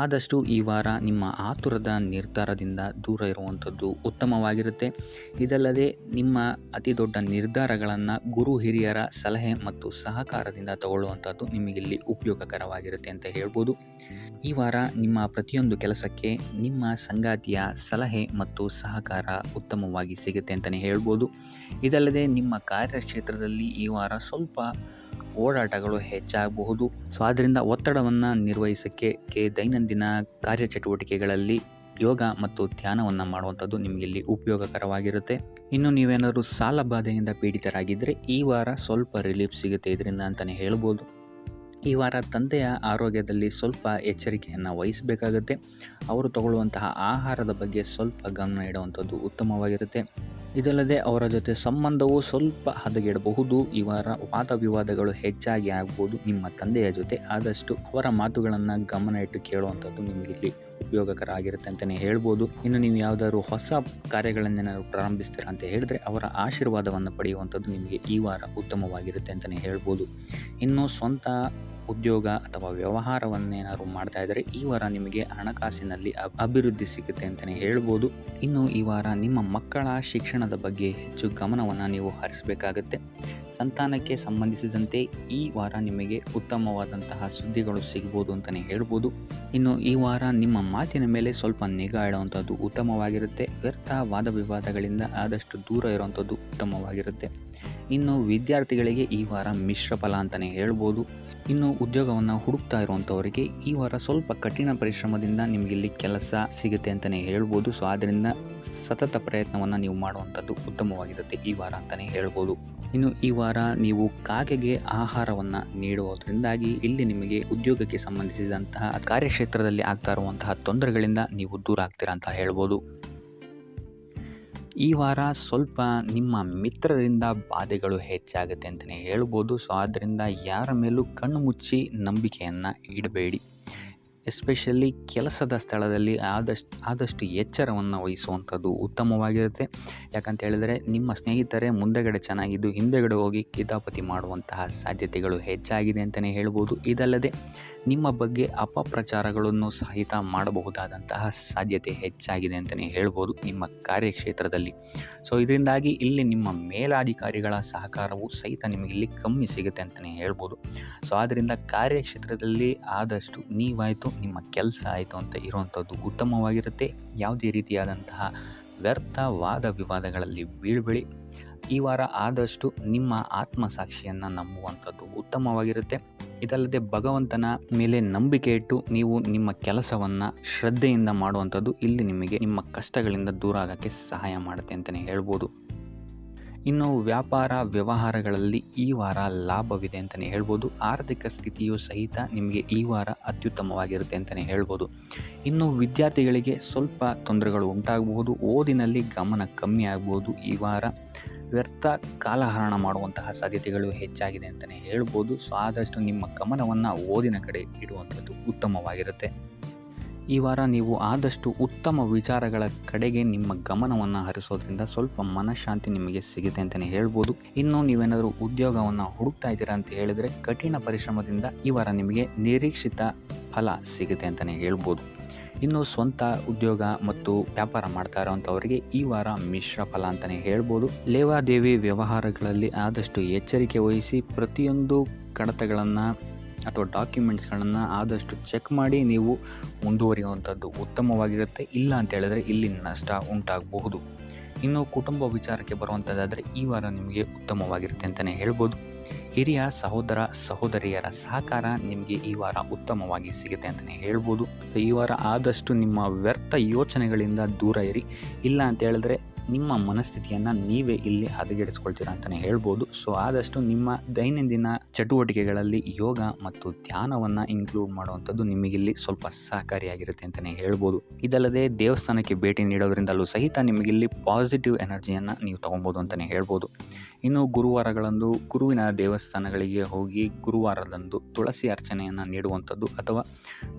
ಆದಷ್ಟು ಈ ವಾರ ನಿಮ್ಮ ಆತುರದ ನಿರ್ಧಾರದಿಂದ ದೂರ ಇರುವಂಥದ್ದು ಉತ್ತಮವಾಗಿರುತ್ತೆ. ಇದಲ್ಲದೆ ನಿಮ್ಮ ಅತಿ ದೊಡ್ಡ ನಿರ್ಧಾರಗಳನ್ನು ಗುರು ಹಿರಿಯರ ಸಲಹೆ ಮತ್ತು ಸಹಕಾರದಿಂದ ತಗೊಳ್ಳುವಂಥದ್ದು ನಿಮಗಿಲ್ಲಿ ಉಪಯೋಗಕರವಾಗಿರುತ್ತೆ ಅಂತ ಹೇಳ್ಬೋದು. ಈ ವಾರ ನಿಮ್ಮ ಪ್ರತಿಯೊಂದು ಕೆಲಸಕ್ಕೆ ನಿಮ್ಮ ಸಂಗಾತಿಯ ಸಲಹೆ ಮತ್ತು ಸಹಕಾರ ಉತ್ತಮವಾಗಿ ಸಿಗುತ್ತೆ ಅಂತಲೇ ಹೇಳ್ಬೋದು. ಇದಲ್ಲದೆ ನಿಮ್ಮ ಕಾರ್ಯಕ್ಷೇತ್ರದಲ್ಲಿ ಈ ವಾರ ಸ್ವಲ್ಪ ಓಡಾಟಗಳು ಹೆಚ್ಚಾಗಬಹುದು. ಸೊ ಆದ್ದರಿಂದ ಒತ್ತಡವನ್ನು ನಿರ್ವಹಿಸೋಕ್ಕೆ ದೈನಂದಿನ ಕಾರ್ಯಚಟುವಟಿಕೆಗಳಲ್ಲಿ ಯೋಗ ಮತ್ತು ಧ್ಯಾನವನ್ನು ಮಾಡುವಂಥದ್ದು ನಿಮಗಿಲ್ಲಿ ಉಪಯೋಗಕರವಾಗಿರುತ್ತೆ. ಇನ್ನು ನೀವೇನಾದರೂ ಸಾಲ ಬಾಧೆಯಿಂದ ಪೀಡಿತರಾಗಿದ್ದರೆ ಈ ವಾರ ಸ್ವಲ್ಪ ರಿಲೀಫ್ ಸಿಗುತ್ತೆ ಇದರಿಂದ ಅಂತಲೇ ಹೇಳ್ಬೋದು. ಈ ವಾರ ತಂದೆಯ ಆರೋಗ್ಯದಲ್ಲಿ ಸ್ವಲ್ಪ ಎಚ್ಚರಿಕೆಯನ್ನು ವಹಿಸಬೇಕಾಗುತ್ತೆ. ಅವರು ತಗೊಳ್ಳುವಂತಹ ಆಹಾರದ ಬಗ್ಗೆ ಸ್ವಲ್ಪ ಗಮನ ಇಡುವಂಥದ್ದು ಉತ್ತಮವಾಗಿರುತ್ತೆ. ಇದಲ್ಲದೆ ಅವರ ಜೊತೆ ಸಂಬಂಧವು ಸ್ವಲ್ಪ ಹದಗೆಡಬಹುದು. ಈ ವಾರ ವಾದ ವಿವಾದಗಳು ಹೆಚ್ಚಾಗಿ ಆಗ್ಬೋದು ನಿಮ್ಮ ತಂದೆಯ ಜೊತೆ. ಆದಷ್ಟು ಅವರ ಮಾತುಗಳನ್ನು ಗಮನ ಇಟ್ಟು ಕೇಳುವಂಥದ್ದು ನಿಮಗಿಲ್ಲಿ ಉಪಯೋಗಕರ ಆಗಿರುತ್ತೆ ಅಂತಲೇ ಹೇಳ್ಬೋದು. ಇನ್ನು ನೀವು ಯಾವುದಾದ್ರು ಹೊಸ ಕಾರ್ಯಗಳನ್ನೇನಾದ್ರು ಪ್ರಾರಂಭಿಸ್ತೀರಾ ಅಂತ ಹೇಳಿದ್ರೆ ಅವರ ಆಶೀರ್ವಾದವನ್ನು ಪಡೆಯುವಂಥದ್ದು ನಿಮಗೆ ಈ ವಾರ ಉತ್ತಮವಾಗಿರುತ್ತೆ ಅಂತಲೇ ಹೇಳ್ಬೋದು. ಇನ್ನು ಸ್ವಂತ ಉದ್ಯೋಗ ಅಥವಾ ವ್ಯವಹಾರವನ್ನೇನಾದ್ರು ಮಾಡ್ತಾ ಇದ್ದರೆ ಈ ವಾರ ನಿಮಗೆ ಹಣಕಾಸಿನಲ್ಲಿ ಅಭಿವೃದ್ಧಿ ಸಿಗುತ್ತೆ ಅಂತಲೇ ಹೇಳ್ಬೋದು. ಇನ್ನು ಈ ವಾರ ನಿಮ್ಮ ಮಕ್ಕಳ ಶಿಕ್ಷಣದ ಬಗ್ಗೆ ಹೆಚ್ಚು ಗಮನವನ್ನು ನೀವು ಹರಿಸಬೇಕಾಗತ್ತೆ. ಸಂತಾನಕ್ಕೆ ಸಂಬಂಧಿಸಿದಂತೆ ಈ ವಾರ ನಿಮಗೆ ಉತ್ತಮವಾದಂತಹ ಸುದ್ದಿಗಳು ಸಿಗ್ಬೋದು ಅಂತಲೇ ಹೇಳ್ಬೋದು. ಇನ್ನು ಈ ವಾರ ನಿಮ್ಮ ಮಾತಿನ ಮೇಲೆ ಸ್ವಲ್ಪ ನಿಗಾ ಇಡುವಂಥದ್ದು ಉತ್ತಮವಾಗಿರುತ್ತೆ. ವ್ಯರ್ಥ ವಾದ ವಿವಾದಗಳಿಂದ ಆದಷ್ಟು ದೂರ ಇರುವಂಥದ್ದು ಉತ್ತಮವಾಗಿರುತ್ತೆ. ಇನ್ನು ವಿದ್ಯಾರ್ಥಿಗಳಿಗೆ ಈ ವಾರ ಮಿಶ್ರ ಫಲ ಅಂತಲೇ ಹೇಳ್ಬೋದು. ಇನ್ನು ಉದ್ಯೋಗವನ್ನು ಹುಡುಕ್ತಾ ಇರುವಂಥವರಿಗೆ ಈ ವಾರ ಸ್ವಲ್ಪ ಕಠಿಣ ಪರಿಶ್ರಮದಿಂದ ನಿಮಗಿಲ್ಲಿ ಕೆಲಸ ಸಿಗುತ್ತೆ ಅಂತಲೇ ಹೇಳ್ಬೋದು. ಸೊ ಆದ್ದರಿಂದ ಸತತ ಪ್ರಯತ್ನವನ್ನು ನೀವು ಮಾಡುವಂಥದ್ದು ಉತ್ತಮವಾಗಿರುತ್ತೆ ಈ ವಾರ ಅಂತಲೇ ಹೇಳ್ಬೋದು. ಇನ್ನು ಈ ವಾರ ನೀವು ಕಾಗೆಗೆ ಆಹಾರವನ್ನು ನೀಡುವುದರಿಂದಾಗಿ ಇಲ್ಲಿ ನಿಮಗೆ ಉದ್ಯೋಗಕ್ಕೆ ಸಂಬಂಧಿಸಿದಂತಹ ಕಾರ್ಯಕ್ಷೇತ್ರದಲ್ಲಿ ಆಗ್ತಾ ಇರುವಂತಹ ತೊಂದರೆಗಳಿಂದ ನೀವು ದೂರ ಆಗ್ತೀರಾ ಅಂತ ಹೇಳ್ಬೋದು. ಈ ವಾರ ಸ್ವಲ್ಪ ನಿಮ್ಮ ಮಿತ್ರರಿಂದ ಬಾಧೆಗಳು ಹೆಚ್ಚಾಗುತ್ತೆ ಅಂತಲೇ ಹೇಳ್ಬೋದು. ಸೊ ಆದ್ದರಿಂದ ಯಾರ ಮೇಲೂ ಕಣ್ಣು ಮುಚ್ಚಿ ನಂಬಿಕೆಯನ್ನು ಇಡಬೇಡಿ. ಎಸ್ಪೆಷಲಿ ಕೆಲಸದ ಸ್ಥಳದಲ್ಲಿ ಆದಷ್ಟು ಎಚ್ಚರವನ್ನು ವಹಿಸುವಂಥದ್ದು ಉತ್ತಮವಾಗಿರುತ್ತೆ. ಯಾಕಂತ ಹೇಳಿದರೆ ನಿಮ್ಮ ಸ್ನೇಹಿತರೇ ಮುಂದೆಗಡೆ ಚೆನ್ನಾಗಿದ್ದು ಹಿಂದೆಗಡೆ ಹೋಗಿ ಕಿತಾಪತಿ ಮಾಡುವಂತಹ ಸಾಧ್ಯತೆಗಳು ಹೆಚ್ಚಾಗಿದೆ ಅಂತಲೇ ಹೇಳ್ಬೋದು. ಇದಲ್ಲದೆ ನಿಮ್ಮ ಬಗ್ಗೆ ಅಪಪ್ರಚಾರಗಳನ್ನು ಸಹಿತ ಮಾಡಬಹುದಾದಂತಹ ಸಾಧ್ಯತೆ ಹೆಚ್ಚಾಗಿದೆ ಅಂತಲೇ ಹೇಳ್ಬೋದು ನಿಮ್ಮ ಕಾರ್ಯಕ್ಷೇತ್ರದಲ್ಲಿ. ಸೊ ಇದರಿಂದಾಗಿ ಇಲ್ಲಿ ನಿಮ್ಮ ಮೇಲಾಧಿಕಾರಿಗಳ ಸಹಕಾರವು ಸಹಿತ ನಿಮಗೆ ಇಲ್ಲಿ ಕಮ್ಮಿ ಸಿಗುತ್ತೆ ಅಂತಲೇ ಹೇಳ್ಬೋದು. ಸೊ ಆದ್ದರಿಂದ ಕಾರ್ಯಕ್ಷೇತ್ರದಲ್ಲಿ ಆದಷ್ಟು ನೀವಾಯಿತು ನಿಮ್ಮ ಕೆಲಸ ಆಯಿತು ಅಂತ ಇರುವಂಥದ್ದು ಉತ್ತಮವಾಗಿರುತ್ತೆ. ಯಾವುದೇ ರೀತಿಯಾದಂತಹ ವ್ಯರ್ಥ ವಾದ ವಿವಾದಗಳಲ್ಲಿ ಬೀಳ್ಬೇಡಿ. ಈ ವಾರ ಆದಷ್ಟು ನಿಮ್ಮ ಆತ್ಮಸಾಕ್ಷಿಯನ್ನು ನಂಬುವಂಥದ್ದು ಉತ್ತಮವಾಗಿರುತ್ತೆ. ಇದಲ್ಲದೆ ಭಗವಂತನ ಮೇಲೆ ನಂಬಿಕೆ ಇಟ್ಟು ನೀವು ನಿಮ್ಮ ಕೆಲಸವನ್ನು ಶ್ರದ್ಧೆಯಿಂದ ಮಾಡುವಂಥದ್ದು ಇಲ್ಲಿ ನಿಮಗೆ ನಿಮ್ಮ ಕಷ್ಟಗಳಿಂದ ದೂರ ಆಗೋಕ್ಕೆ ಸಹಾಯ ಮಾಡುತ್ತೆ ಅಂತಲೇ ಹೇಳ್ಬೋದು. ಇನ್ನು ವ್ಯಾಪಾರ ವ್ಯವಹಾರಗಳಲ್ಲಿ ಈ ವಾರ ಲಾಭವಿದೆ ಅಂತಲೇ ಹೇಳ್ಬೋದು. ಆರ್ಥಿಕ ಸ್ಥಿತಿಯು ಸಹಿತ ನಿಮಗೆ ಈ ವಾರ ಅತ್ಯುತ್ತಮವಾಗಿರುತ್ತೆ ಅಂತಲೇ ಹೇಳ್ಬೋದು. ಇನ್ನು ವಿದ್ಯಾರ್ಥಿಗಳಿಗೆ ಸ್ವಲ್ಪ ತೊಂದರೆಗಳು ಉಂಟಾಗಬಹುದು. ಓದಿನಲ್ಲಿ ಗಮನ ಕಮ್ಮಿ ಆಗ್ಬೋದು. ಈ ವಾರ ವ್ಯರ್ಥ ಕಾಲಹರಣ ಮಾಡುವಂತಹ ಸಾಧ್ಯತೆಗಳು ಹೆಚ್ಚಾಗಿದೆ ಅಂತಲೇ ಹೇಳ್ಬೋದು. ಸೊ ಆದಷ್ಟು ನಿಮ್ಮ ಗಮನವನ್ನು ಓದಿನ ಕಡೆ ಇಡುವಂಥದ್ದು ಉತ್ತಮವಾಗಿರುತ್ತೆ. ಈ ವಾರ ನೀವು ಆದಷ್ಟು ಉತ್ತಮ ವಿಚಾರಗಳ ಕಡೆಗೆ ನಿಮ್ಮ ಗಮನವನ್ನು ಹರಿಸೋದ್ರಿಂದ ಸ್ವಲ್ಪ ಮನಃಶಾಂತಿ ನಿಮಗೆ ಸಿಗುತ್ತೆ ಅಂತಲೇ ಹೇಳ್ಬೋದು. ಇನ್ನು ನೀವೇನಾದರೂ ಉದ್ಯೋಗವನ್ನು ಹುಡುಕ್ತಾ ಇದ್ದೀರಾ ಅಂತ ಹೇಳಿದರೆ ಕಠಿಣ ಪರಿಶ್ರಮದಿಂದ ಈ ವಾರ ನಿಮಗೆ ನಿರೀಕ್ಷಿತ ಫಲ ಸಿಗುತ್ತೆ ಅಂತಲೇ ಹೇಳ್ಬೋದು. ಇನ್ನು ಸ್ವಂತ ಉದ್ಯೋಗ ಮತ್ತು ವ್ಯಾಪಾರ ಮಾಡ್ತಾ ಇರೋವಂಥವರಿಗೆ ಈ ವಾರ ಮಿಶ್ರ ಫಲ ಅಂತಲೇ ಹೇಳ್ಬೋದು. ಲೇವಾದೇವಿ ವ್ಯವಹಾರಗಳಲ್ಲಿ ಆದಷ್ಟು ಎಚ್ಚರಿಕೆ ವಹಿಸಿ ಪ್ರತಿಯೊಂದು ಕಡತಗಳನ್ನು ಅಥವಾ ಡಾಕ್ಯುಮೆಂಟ್ಸ್ಗಳನ್ನು ಆದಷ್ಟು ಚೆಕ್ ಮಾಡಿ ನೀವು ಮುಂದುವರಿಯುವಂಥದ್ದು ಉತ್ತಮವಾಗಿರುತ್ತೆ. ಇಲ್ಲ ಅಂತ ಹೇಳಿದ್ರೆ ಇಲ್ಲಿ ನಷ್ಟ ಉಂಟಾಗಬಹುದು. ಇನ್ನು ಕುಟುಂಬ ವಿಚಾರಕ್ಕೆ ಬರುವಂಥದ್ದಾದರೆ ಈ ವಾರ ನಿಮಗೆ ಉತ್ತಮವಾಗಿರುತ್ತೆ ಅಂತಲೇ ಹೇಳ್ಬೋದು. ಹಿರಿಯ ಸಹೋದರ ಸಹೋದರಿಯರ ಸಹಕಾರ ನಿಮಗೆ ಈ ವಾರ ಉತ್ತಮವಾಗಿ ಸಿಗುತ್ತೆ ಅಂತಲೇ ಹೇಳ್ಬೋದು. ಸೊ ಈ ವಾರ ಆದಷ್ಟು ನಿಮ್ಮ ವ್ಯರ್ಥ ಯೋಚನೆಗಳಿಂದ ದೂರ ಇರಿ. ಇಲ್ಲ ಅಂತ ಹೇಳಿದ್ರೆ ನಿಮ್ಮ ಮನಸ್ಥಿತಿಯನ್ನು ನೀವೇ ಇಲ್ಲಿ ಹದಗೆಡಿಸ್ಕೊಳ್ತೀರಾ ಅಂತಲೇ ಹೇಳ್ಬೋದು. ಸೊ ಆದಷ್ಟು ನಿಮ್ಮ ದೈನಂದಿನ ಚಟುವಟಿಕೆಗಳಲ್ಲಿ ಯೋಗ ಮತ್ತು ಧ್ಯಾನವನ್ನು ಇನ್ಕ್ಲೂಡ್ ಮಾಡುವಂಥದ್ದು ನಿಮಗಿಲ್ಲಿ ಸ್ವಲ್ಪ ಸಹಕಾರಿಯಾಗಿರುತ್ತೆ ಅಂತಲೇ ಹೇಳ್ಬೋದು. ಇದಲ್ಲದೆ ದೇವಸ್ಥಾನಕ್ಕೆ ಭೇಟಿ ನೀಡೋದ್ರಿಂದಲೂ ಸಹಿತ ನಿಮಗಿಲ್ಲಿ ಪಾಸಿಟಿವ್ ಎನರ್ಜಿಯನ್ನು ನೀವು ತೊಗೊಬೋದು ಅಂತಲೇ ಹೇಳ್ಬೋದು. ಇನ್ನು ಗುರುವಾರಗಳಂದು ಗುರುವಿನ ದೇವಸ್ಥಾನಗಳಿಗೆ ಹೋಗಿ ಗುರುವಾರದಂದು ತುಳಸಿ ಅರ್ಚನೆಯನ್ನು ನೀಡುವಂಥದ್ದು ಅಥವಾ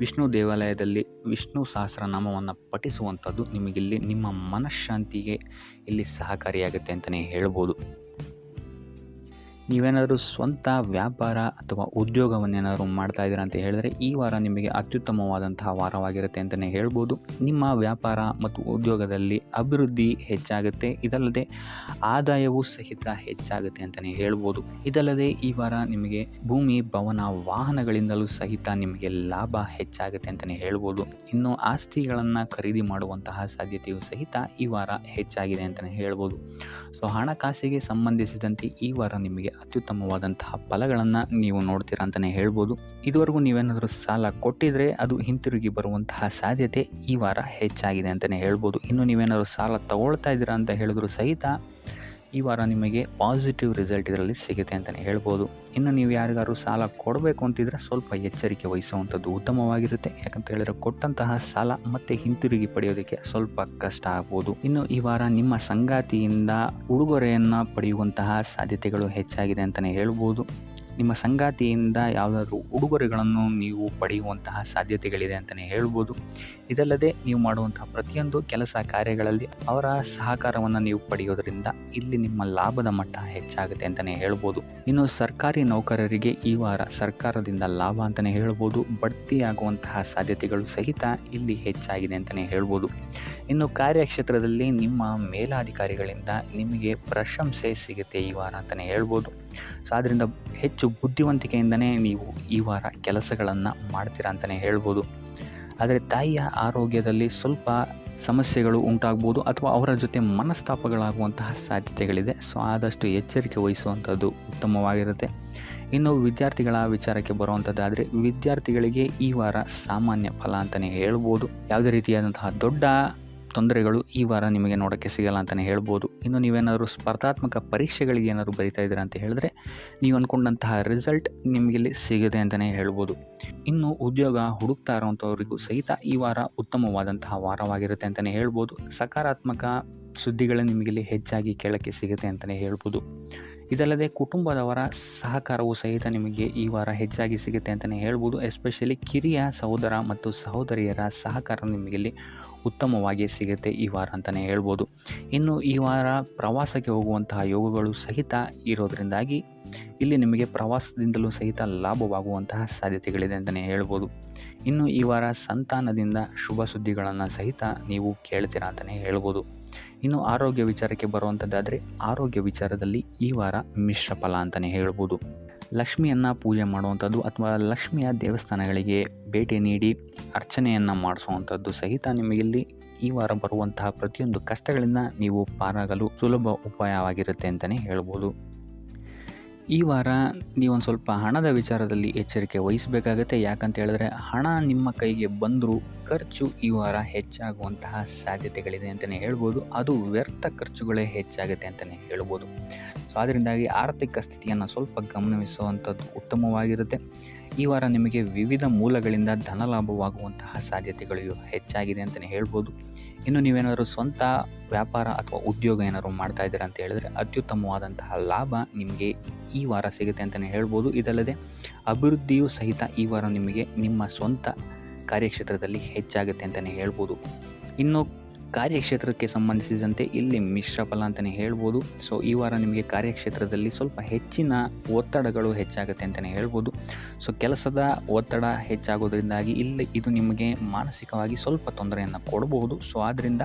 ವಿಷ್ಣು ದೇವಾಲಯದಲ್ಲಿ ವಿಷ್ಣು ಸಹಸ್ರನಾಮವನ್ನು ಪಠಿಸುವಂಥದ್ದು ನಿಮಗಿಲ್ಲಿ ನಿಮ್ಮ ಮನಃಶಾಂತಿಗೆ ಇಲ್ಲಿ ಸಹಕಾರಿಯಾಗುತ್ತೆ ಅಂತಲೇ ಹೇಳ್ಬೋದು. ನೀವೇನಾದರೂ ಸ್ವಂತ ವ್ಯಾಪಾರ ಅಥವಾ ಉದ್ಯೋಗವನ್ನೇನಾದರೂ ಮಾಡ್ತಾ ಇದ್ದೀರಾ ಅಂತ ಹೇಳಿದ್ರೆ ಈ ವಾರ ನಿಮಗೆ ಅತ್ಯುತ್ತಮವಾದಂತಹ ವಾರವಾಗಿರುತ್ತೆ ಅಂತಲೇ ಹೇಳ್ಬೋದು. ನಿಮ್ಮ ವ್ಯಾಪಾರ ಮತ್ತು ಉದ್ಯೋಗದಲ್ಲಿ ಅಭಿವೃದ್ಧಿ ಹೆಚ್ಚಾಗುತ್ತೆ. ಇದಲ್ಲದೆ ಆದಾಯವೂ ಸಹಿತ ಹೆಚ್ಚಾಗುತ್ತೆ ಅಂತಲೇ ಹೇಳ್ಬೋದು. ಇದಲ್ಲದೆ ಈ ವಾರ ನಿಮಗೆ ಭೂಮಿ, ಭವನ, ವಾಹನಗಳಿಂದಲೂ ಸಹಿತ ನಿಮಗೆ ಲಾಭ ಹೆಚ್ಚಾಗುತ್ತೆ ಅಂತಲೇ ಹೇಳ್ಬೋದು. ಇನ್ನು ಆಸ್ತಿಗಳನ್ನು ಖರೀದಿ ಮಾಡುವಂತಹ ಸಾಧ್ಯತೆಯೂ ಸಹಿತ ಈ ವಾರ ಹೆಚ್ಚಾಗಿದೆ ಅಂತಲೇ ಹೇಳ್ಬೋದು. ಸೊ ಹಣಕಾಸಿಗೆ ಸಂಬಂಧಿಸಿದಂತೆ ಈ ವಾರ ನಿಮಗೆ ಅತ್ಯುತ್ತಮವಾದಂತಹ ಫಲಗಳನ್ನು ನೀವು ನೋಡ್ತೀರಾ ಅಂತಲೇ ಹೇಳ್ಬೋದು. ಇದುವರೆಗೂ ನೀವೇನಾದರೂ ಸಾಲ ಕೊಟ್ಟಿದ್ರೆ ಅದು ಹಿಂತಿರುಗಿ ಬರುವಂತಹ ಸಾಧ್ಯತೆ ಈ ವಾರ ಹೆಚ್ಚಾಗಿದೆ ಅಂತಲೇ ಹೇಳ್ಬೋದು. ಇನ್ನು ನೀವೇನಾದರೂ ಸಾಲ ತಗೊಳ್ತಾ ಇದ್ದೀರಾ ಅಂತ ಹೇಳಿದ್ರು ಸಹಿತ ಈ ವಾರ ನಿಮಗೆ ಪಾಸಿಟಿವ್ ರಿಸಲ್ಟ್ ಇದರಲ್ಲಿ ಸಿಗುತ್ತೆ ಅಂತಲೇ ಹೇಳ್ಬೋದು. ಇನ್ನು ನೀವು ಯಾರಿಗಾದ್ರು ಸಾಲ ಕೊಡಬೇಕು ಅಂತಿದ್ರೆ ಸ್ವಲ್ಪ ಎಚ್ಚರಿಕೆ ವಹಿಸುವಂಥದ್ದು ಉತ್ತಮವಾಗಿರುತ್ತೆ. ಯಾಕಂತ ಹೇಳಿದ್ರೆ ಕೊಟ್ಟಂತಹ ಸಾಲ ಮತ್ತೆ ಹಿಂತಿರುಗಿ ಪಡೆಯೋದಕ್ಕೆ ಸ್ವಲ್ಪ ಕಷ್ಟ ಆಗ್ಬೋದು. ಇನ್ನು ಈ ವಾರ ನಿಮ್ಮ ಸಂಗಾತಿಯಿಂದ ಉಡುಗೊರೆಯನ್ನು ಪಡೆಯುವಂತಹ ಸಾಧ್ಯತೆಗಳು ಹೆಚ್ಚಾಗಿದೆ ಅಂತಲೇ ಹೇಳ್ಬೋದು. ನಿಮ್ಮ ಸಂಗಾತಿಯಿಂದ ಯಾವುದಾದ್ರೂ ಉಡುಗೊರೆಗಳನ್ನು ನೀವು ಪಡೆಯುವಂತಹ ಸಾಧ್ಯತೆಗಳಿದೆ ಅಂತಲೇ ಹೇಳ್ಬೋದು. ಇದಲ್ಲದೆ ನೀವು ಮಾಡುವಂತಹ ಪ್ರತಿಯೊಂದು ಕೆಲಸ ಕಾರ್ಯಗಳಲ್ಲಿ ಅವರ ಸಹಕಾರವನ್ನು ನೀವು ಪಡೆಯೋದರಿಂದ ಇಲ್ಲಿ ನಿಮ್ಮ ಲಾಭದ ಮಟ್ಟ ಹೆಚ್ಚಾಗುತ್ತೆ ಅಂತಲೇ ಹೇಳ್ಬೋದು. ಇನ್ನು ಸರ್ಕಾರಿ ನೌಕರರಿಗೆ ಈ ವಾರ ಸರ್ಕಾರದಿಂದ ಲಾಭ ಅಂತಲೇ ಹೇಳ್ಬೋದು. ಬಡ್ತಿಯಾಗುವಂತಹ ಸಾಧ್ಯತೆಗಳು ಸಹಿತ ಇಲ್ಲಿ ಹೆಚ್ಚಾಗಿದೆ ಅಂತಲೇ ಹೇಳ್ಬೋದು. ಇನ್ನು ಕಾರ್ಯಕ್ಷೇತ್ರದಲ್ಲಿ ನಿಮ್ಮ ಮೇಲಾಧಿಕಾರಿಗಳಿಂದ ನಿಮಗೆ ಪ್ರಶಂಸೆ ಸಿಗುತ್ತೆ ಈ ವಾರ ಅಂತಲೇ ಹೇಳ್ಬೋದು. ಸೊ ಆದ್ದರಿಂದ ಹೆಚ್ಚು ಬುದ್ಧಿವಂತಿಕೆಯಿಂದನೇ ನೀವು ಈ ವಾರ ಕೆಲಸಗಳನ್ನು ಮಾಡ್ತೀರಾ ಅಂತಲೇ ಹೇಳ್ಬೋದು. ಆದರೆ ತಾಯಿಯ ಆರೋಗ್ಯದಲ್ಲಿ ಸ್ವಲ್ಪ ಸಮಸ್ಯೆಗಳು ಉಂಟಾಗ್ಬೋದು ಅಥವಾ ಅವರ ಜೊತೆ ಮನಸ್ತಾಪಗಳಾಗುವಂತಹ ಸಾಧ್ಯತೆಗಳಿದೆ. ಸೊ ಆದಷ್ಟು ಎಚ್ಚರಿಕೆ ವಹಿಸುವಂಥದ್ದು ಉತ್ತಮವಾಗಿರುತ್ತೆ. ಇನ್ನು ವಿದ್ಯಾರ್ಥಿಗಳ ವಿಚಾರಕ್ಕೆ ಬರುವಂಥದ್ದಾದರೆ ವಿದ್ಯಾರ್ಥಿಗಳಿಗೆ ಈ ವಾರ ಸಾಮಾನ್ಯ ಫಲ ಅಂತಲೇ ಹೇಳ್ಬೋದು. ಯಾವುದೇ ರೀತಿಯಾದಂತಹ ದೊಡ್ಡ ತೊಂದರೆಗಳು ಈ ವಾರ ನಿಮಗೆ ನೋಡೋಕ್ಕೆ ಸಿಗಲ್ಲ ಅಂತಲೇ ಹೇಳ್ಬೋದು. ಇನ್ನು ನೀವೇನಾದರೂ ಸ್ಪರ್ಧಾತ್ಮಕ ಪರೀಕ್ಷೆಗಳಿಗೆ ಏನಾದರೂ ಬರಿತಾ ಇದ್ದೀರಾ ಅಂತ ಹೇಳಿದ್ರೆ ನೀವು ಅಂದ್ಕೊಂಡಂತಹ ರಿಸಲ್ಟ್ ನಿಮಗಿಲ್ಲಿ ಸಿಗುತ್ತೆ ಅಂತಲೇ ಹೇಳ್ಬೋದು. ಇನ್ನು ಉದ್ಯೋಗ ಹುಡುಕ್ತಾ ಇರೋವಂಥವ್ರಿಗೂ ಸಹಿತ ಈ ವಾರ ಉತ್ತಮವಾದಂತಹ ವಾರವಾಗಿರುತ್ತೆ ಅಂತಲೇ ಹೇಳ್ಬೋದು. ಸಕಾರಾತ್ಮಕ ಸುದ್ದಿಗಳು ನಿಮಗಿಲ್ಲಿ ಹೆಚ್ಚಾಗಿ ಕೇಳೋಕ್ಕೆ ಸಿಗುತ್ತೆ ಅಂತಲೇ ಹೇಳ್ಬೋದು. ಇದಲ್ಲದೆ ಕುಟುಂಬದವರ ಸಹಕಾರವು ಸಹಿತ ನಿಮಗೆ ಈ ವಾರ ಹೆಚ್ಚಾಗಿ ಸಿಗುತ್ತೆ ಅಂತಲೇ ಹೇಳ್ಬೋದು. ಎಸ್ಪೆಷಲಿ ಕಿರಿಯ ಸಹೋದರ ಮತ್ತು ಸಹೋದರಿಯರ ಸಹಕಾರ ನಿಮಗಿಲ್ಲಿ ಉತ್ತಮವಾಗಿ ಸಿಗುತ್ತೆ ಈ ವಾರ ಅಂತಲೇ ಹೇಳ್ಬೋದು. ಇನ್ನು ಈ ವಾರ ಪ್ರವಾಸಕ್ಕೆ ಹೋಗುವಂತಹ ಯೋಗಗಳು ಸಹಿತ ಇರೋದರಿಂದಾಗಿ ಇಲ್ಲಿ ನಿಮಗೆ ಪ್ರವಾಸದಿಂದಲೂ ಸಹಿತ ಲಾಭವಾಗುವಂತಹ ಸಾಧ್ಯತೆಗಳಿದೆ ಅಂತಲೇ ಹೇಳ್ಬೋದು. ಇನ್ನು ಈ ವಾರ ಸಂತಾನದಿಂದ ಶುಭ ಸುದ್ದಿಗಳನ್ನು ಸಹಿತ ನೀವು ಕೇಳ್ತೀರಾ ಅಂತಲೇ ಹೇಳ್ಬೋದು. ಇನ್ನು ಆರೋಗ್ಯ ವಿಚಾರಕ್ಕೆ ಬರುವಂಥದ್ದಾದರೆ ಆರೋಗ್ಯ ವಿಚಾರದಲ್ಲಿ ಈ ವಾರ ಮಿಶ್ರ ಫಲ ಅಂತಲೇ ಹೇಳ್ಬೋದು. ಲಕ್ಷ್ಮಿಯನ್ನು ಪೂಜೆ ಮಾಡುವಂಥದ್ದು ಅಥವಾ ಲಕ್ಷ್ಮಿಯ ದೇವಸ್ಥಾನಗಳಿಗೆ ಭೇಟಿ ನೀಡಿ ಅರ್ಚನೆಯನ್ನು ಮಾಡಿಸುವಂಥದ್ದು ಸಹಿತ ನಿಮಗಿಲ್ಲಿ ಈ ವಾರ ಬರುವಂತಹ ಪ್ರತಿಯೊಂದು ಕಷ್ಟಗಳಿಂದ ನೀವು ಪಾರಾಗಲು ಸುಲಭ ಉಪಾಯವಾಗಿರುತ್ತೆ ಅಂತಲೇ ಹೇಳ್ಬೋದು. ಈ ವಾರ ನೀವೊಂದು ಸ್ವಲ್ಪ ಹಣದ ವಿಚಾರದಲ್ಲಿ ಎಚ್ಚರಿಕೆ ವಹಿಸಬೇಕಾಗತ್ತೆ. ಯಾಕಂತ ಹೇಳಿದ್ರೆ ಹಣ ನಿಮ್ಮ ಕೈಗೆ ಬಂದರೂ ಖರ್ಚು ಈ ವಾರ ಹೆಚ್ಚಾಗುವಂತಹ ಸಾಧ್ಯತೆಗಳಿದೆ ಅಂತಲೇ ಹೇಳ್ಬೋದು. ಅದು ವ್ಯರ್ಥ ಖರ್ಚುಗಳೇ ಹೆಚ್ಚಾಗುತ್ತೆ ಅಂತಲೇ ಹೇಳ್ಬೋದು. ಸೊ ಅದರಿಂದಾಗಿ ಆರ್ಥಿಕ ಸ್ಥಿತಿಯನ್ನು ಸ್ವಲ್ಪ ಗಮನಿಸುವಂಥದ್ದು ಉತ್ತಮವಾಗಿರುತ್ತೆ. ಈ ವಾರ ನಿಮಗೆ ವಿವಿಧ ಮೂಲಗಳಿಂದ ಧನಲಾಭವಾಗುವಂತಹ ಸಾಧ್ಯತೆಗಳು ಹೆಚ್ಚಾಗಿದೆ ಅಂತಲೇ ಹೇಳ್ಬೋದು. ಇನ್ನು ನೀವೇನಾದರೂ ಸ್ವಂತ ವ್ಯಾಪಾರ ಅಥವಾ ಉದ್ಯೋಗ ಏನಾದರೂ ಮಾಡ್ತಾ ಇದ್ದೀರಾ ಅಂತ ಹೇಳಿದ್ರೆ ಅತ್ಯುತ್ತಮವಾದಂತಹ ಲಾಭ ನಿಮಗೆ ಈ ವಾರ ಸಿಗುತ್ತೆ ಅಂತಲೇ ಹೇಳ್ಬೋದು. ಇದಲ್ಲದೆ ಅಭಿವೃದ್ಧಿಯೂ ಸಹಿತ ಈ ವಾರ ನಿಮಗೆ ನಿಮ್ಮ ಸ್ವಂತ ಕಾರ್ಯಕ್ಷೇತ್ರದಲ್ಲಿ ಹೆಚ್ಚಾಗುತ್ತೆ ಅಂತಲೇ ಹೇಳ್ಬೋದು. ಇನ್ನು ಕಾರ್ಯಕ್ಷೇತ್ರಕ್ಕೆ ಸಂಬಂಧಿಸಿದಂತೆ ಇಲ್ಲಿ ಮಿಶ್ರ ಫಲ ಅಂತಲೇ ಹೇಳ್ಬೋದು. ಸೊ ಈ ವಾರ ನಿಮಗೆ ಕಾರ್ಯಕ್ಷೇತ್ರದಲ್ಲಿ ಸ್ವಲ್ಪ ಹೆಚ್ಚಿನ ಒತ್ತಡಗಳು ಹೆಚ್ಚಾಗುತ್ತೆ ಅಂತಲೇ ಹೇಳ್ಬೋದು. ಸೊ ಕೆಲಸದ ಒತ್ತಡ ಹೆಚ್ಚಾಗೋದ್ರಿಂದಾಗಿ ಇಲ್ಲಿ ಇದು ನಿಮಗೆ ಮಾನಸಿಕವಾಗಿ ಸ್ವಲ್ಪ ತೊಂದರೆಯನ್ನು ಕೊಡಬಹುದು. ಸೊ ಆದ್ದರಿಂದ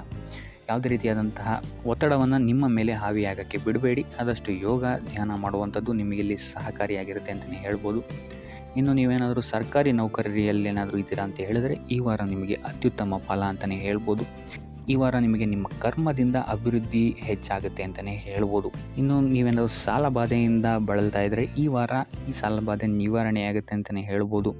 ಯಾವುದೇ ರೀತಿಯಾದಂತಹ ಒತ್ತಡವನ್ನು ನಿಮ್ಮ ಮೇಲೆ ಹಾವಿಯಾಗೋಕ್ಕೆ ಬಿಡಬೇಡಿ. ಆದಷ್ಟು ಯೋಗ ಧ್ಯಾನ ಮಾಡುವಂಥದ್ದು ನಿಮಗಿಲ್ಲಿ ಸಹಕಾರಿಯಾಗಿರುತ್ತೆ ಅಂತಲೇ ಹೇಳ್ಬೋದು. ಇನ್ನು ನೀವೇನಾದರೂ ಸರ್ಕಾರಿ ನೌಕರಿಯಲ್ಲಿ ಏನಾದರೂ ಇದ್ದೀರಾ ಅಂತ ಹೇಳಿದರೆ ಈ ವಾರ ನಿಮಗೆ ಅತ್ಯುತ್ತಮ ಫಲ ಅಂತಲೇ ಹೇಳ್ಬೋದು. ಈ ವಾರ ನಿಮಗೆ ನಿಮ್ಮ ಕರ್ಮದಿಂದ ಅಭಿವೃದ್ಧಿ ಹೆಚ್ಚಾಗುತ್ತೆ ಅಂತಲೇ ಹೇಳ್ಬೋದು. ಇನ್ನು ನೀವೇನಾದರೂ ಸಾಲ ಬಾಧೆಯಿಂದ ಬಳಲ್ತಾ ಇದ್ದರೆ ಈ ವಾರ ಈ ಸಾಲ ಬಾಧೆ ನಿವಾರಣೆ ಆಗುತ್ತೆ ಅಂತಲೇ ಹೇಳ್ಬೋದು.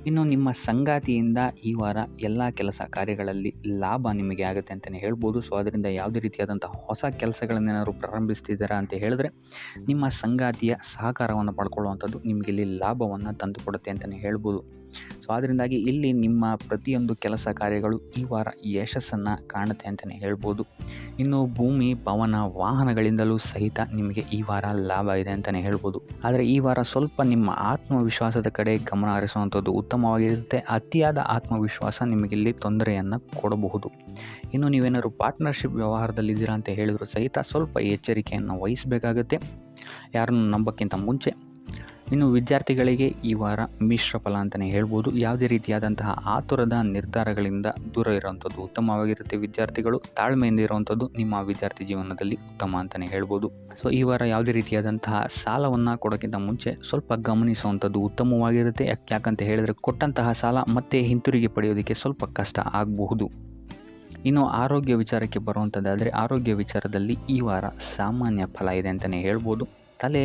ಇನ್ನು ನಿಮ್ಮ ಸಂಗಾತಿಯಿಂದ ಈ ವಾರ ಎಲ್ಲ ಕೆಲಸ ಕಾರ್ಯಗಳಲ್ಲಿ ಲಾಭ ನಿಮಗೆ ಆಗುತ್ತೆ ಅಂತಲೇ ಹೇಳ್ಬೋದು. ಸೊ ಅದರಿಂದ ಯಾವುದೇ ರೀತಿಯಾದಂಥ ಹೊಸ ಕೆಲಸಗಳನ್ನೇನಾದ್ರು ಪ್ರಾರಂಭಿಸ್ತಿದ್ದೀರಾ ಅಂತ ಹೇಳಿದ್ರೆ ನಿಮ್ಮ ಸಂಗಾತಿಯ ಸಹಕಾರವನ್ನು ಪಡ್ಕೊಳ್ಳುವಂಥದ್ದು ನಿಮಗಿಲ್ಲಿ ಲಾಭವನ್ನು ತಂದುಕೊಡುತ್ತೆ ಅಂತಲೇ ಹೇಳ್ಬೋದು. ಸೊ ಅದರಿಂದಾಗಿ ಇಲ್ಲಿ ನಿಮ್ಮ ಪ್ರತಿಯೊಂದು ಕೆಲಸ ಕಾರ್ಯಗಳು ಈ ವಾರ ಯಶಸ್ಸನ್ನು ಕಾಣುತ್ತೆ ಅಂತಲೇ ಹೇಳ್ಬೋದು. ಇನ್ನು ಭೂಮಿ, ಭವನ, ವಾಹನಗಳಿಂದಲೂ ಸಹಿತ ನಿಮಗೆ ಈ ವಾರ ಲಾಭ ಇದೆ ಅಂತಲೇ ಹೇಳ್ಬೋದು. ಆದರೆ ಈ ವಾರ ಸ್ವಲ್ಪ ನಿಮ್ಮ ಆತ್ಮವಿಶ್ವಾಸದ ಕಡೆ ಗಮನ ಹರಿಸುವಂಥದ್ದು ಉತ್ತಮವಾಗಿರುತ್ತೆ. ಅತಿಯಾದ ಆತ್ಮವಿಶ್ವಾಸ ನಿಮಗಿಲ್ಲಿ ತೊಂದರೆಯನ್ನು ಕೊಡಬಹುದು. ಇನ್ನು ನೀವೇನಾದ್ರು ಪಾರ್ಟ್ನರ್ಶಿಪ್ ವ್ಯವಹಾರದಲ್ಲಿದ್ದೀರಾ ಅಂತ ಹೇಳಿದ್ರು ಸಹಿತ ಸ್ವಲ್ಪ ಎಚ್ಚರಿಕೆಯನ್ನು ವಹಿಸಬೇಕಾಗುತ್ತೆ. ಯಾರನ್ನು ನಂಬೋಕ್ಕಿಂತ ಮುಂಚೆ. ಇನ್ನು ವಿದ್ಯಾರ್ಥಿಗಳಿಗೆ ಈ ವಾರ ಮಿಶ್ರ ಫಲ ಅಂತಲೇ ಹೇಳ್ಬೋದು. ಯಾವುದೇ ರೀತಿಯಾದಂತಹ ಆತುರದ ನಿರ್ಧಾರಗಳಿಂದ ದೂರ ಇರುವಂಥದ್ದು ಉತ್ತಮವಾಗಿರುತ್ತೆ. ವಿದ್ಯಾರ್ಥಿಗಳು ತಾಳ್ಮೆಯಿಂದ ಇರುವಂಥದ್ದು ನಿಮ್ಮ ವಿದ್ಯಾರ್ಥಿ ಜೀವನದಲ್ಲಿ ಉತ್ತಮ ಅಂತಲೇ ಹೇಳ್ಬೋದು. ಸೊ ಈ ವಾರ ಯಾವುದೇ ರೀತಿಯಾದಂತಹ ಸಾಲವನ್ನು ಕೊಡೋಕ್ಕಿಂತ ಮುಂಚೆ ಸ್ವಲ್ಪ ಗಮನಿಸುವಂಥದ್ದು ಉತ್ತಮವಾಗಿರುತ್ತೆ. ಯಾಕಂತ ಹೇಳಿದರೆ ಕೊಟ್ಟಂತಹ ಸಾಲ ಮತ್ತೆ ಹಿಂತಿರುಗಿ ಪಡೆಯೋದಕ್ಕೆ ಸ್ವಲ್ಪ ಕಷ್ಟ ಆಗಬಹುದು. ಇನ್ನು ಆರೋಗ್ಯ ವಿಚಾರಕ್ಕೆ ಬರುವಂಥದ್ದಾದರೆ ಆರೋಗ್ಯ ವಿಚಾರದಲ್ಲಿ ಈ ವಾರ ಸಾಮಾನ್ಯ ಫಲ ಇದೆ ಅಂತಲೇ ಹೇಳ್ಬೋದು. ತಲೆ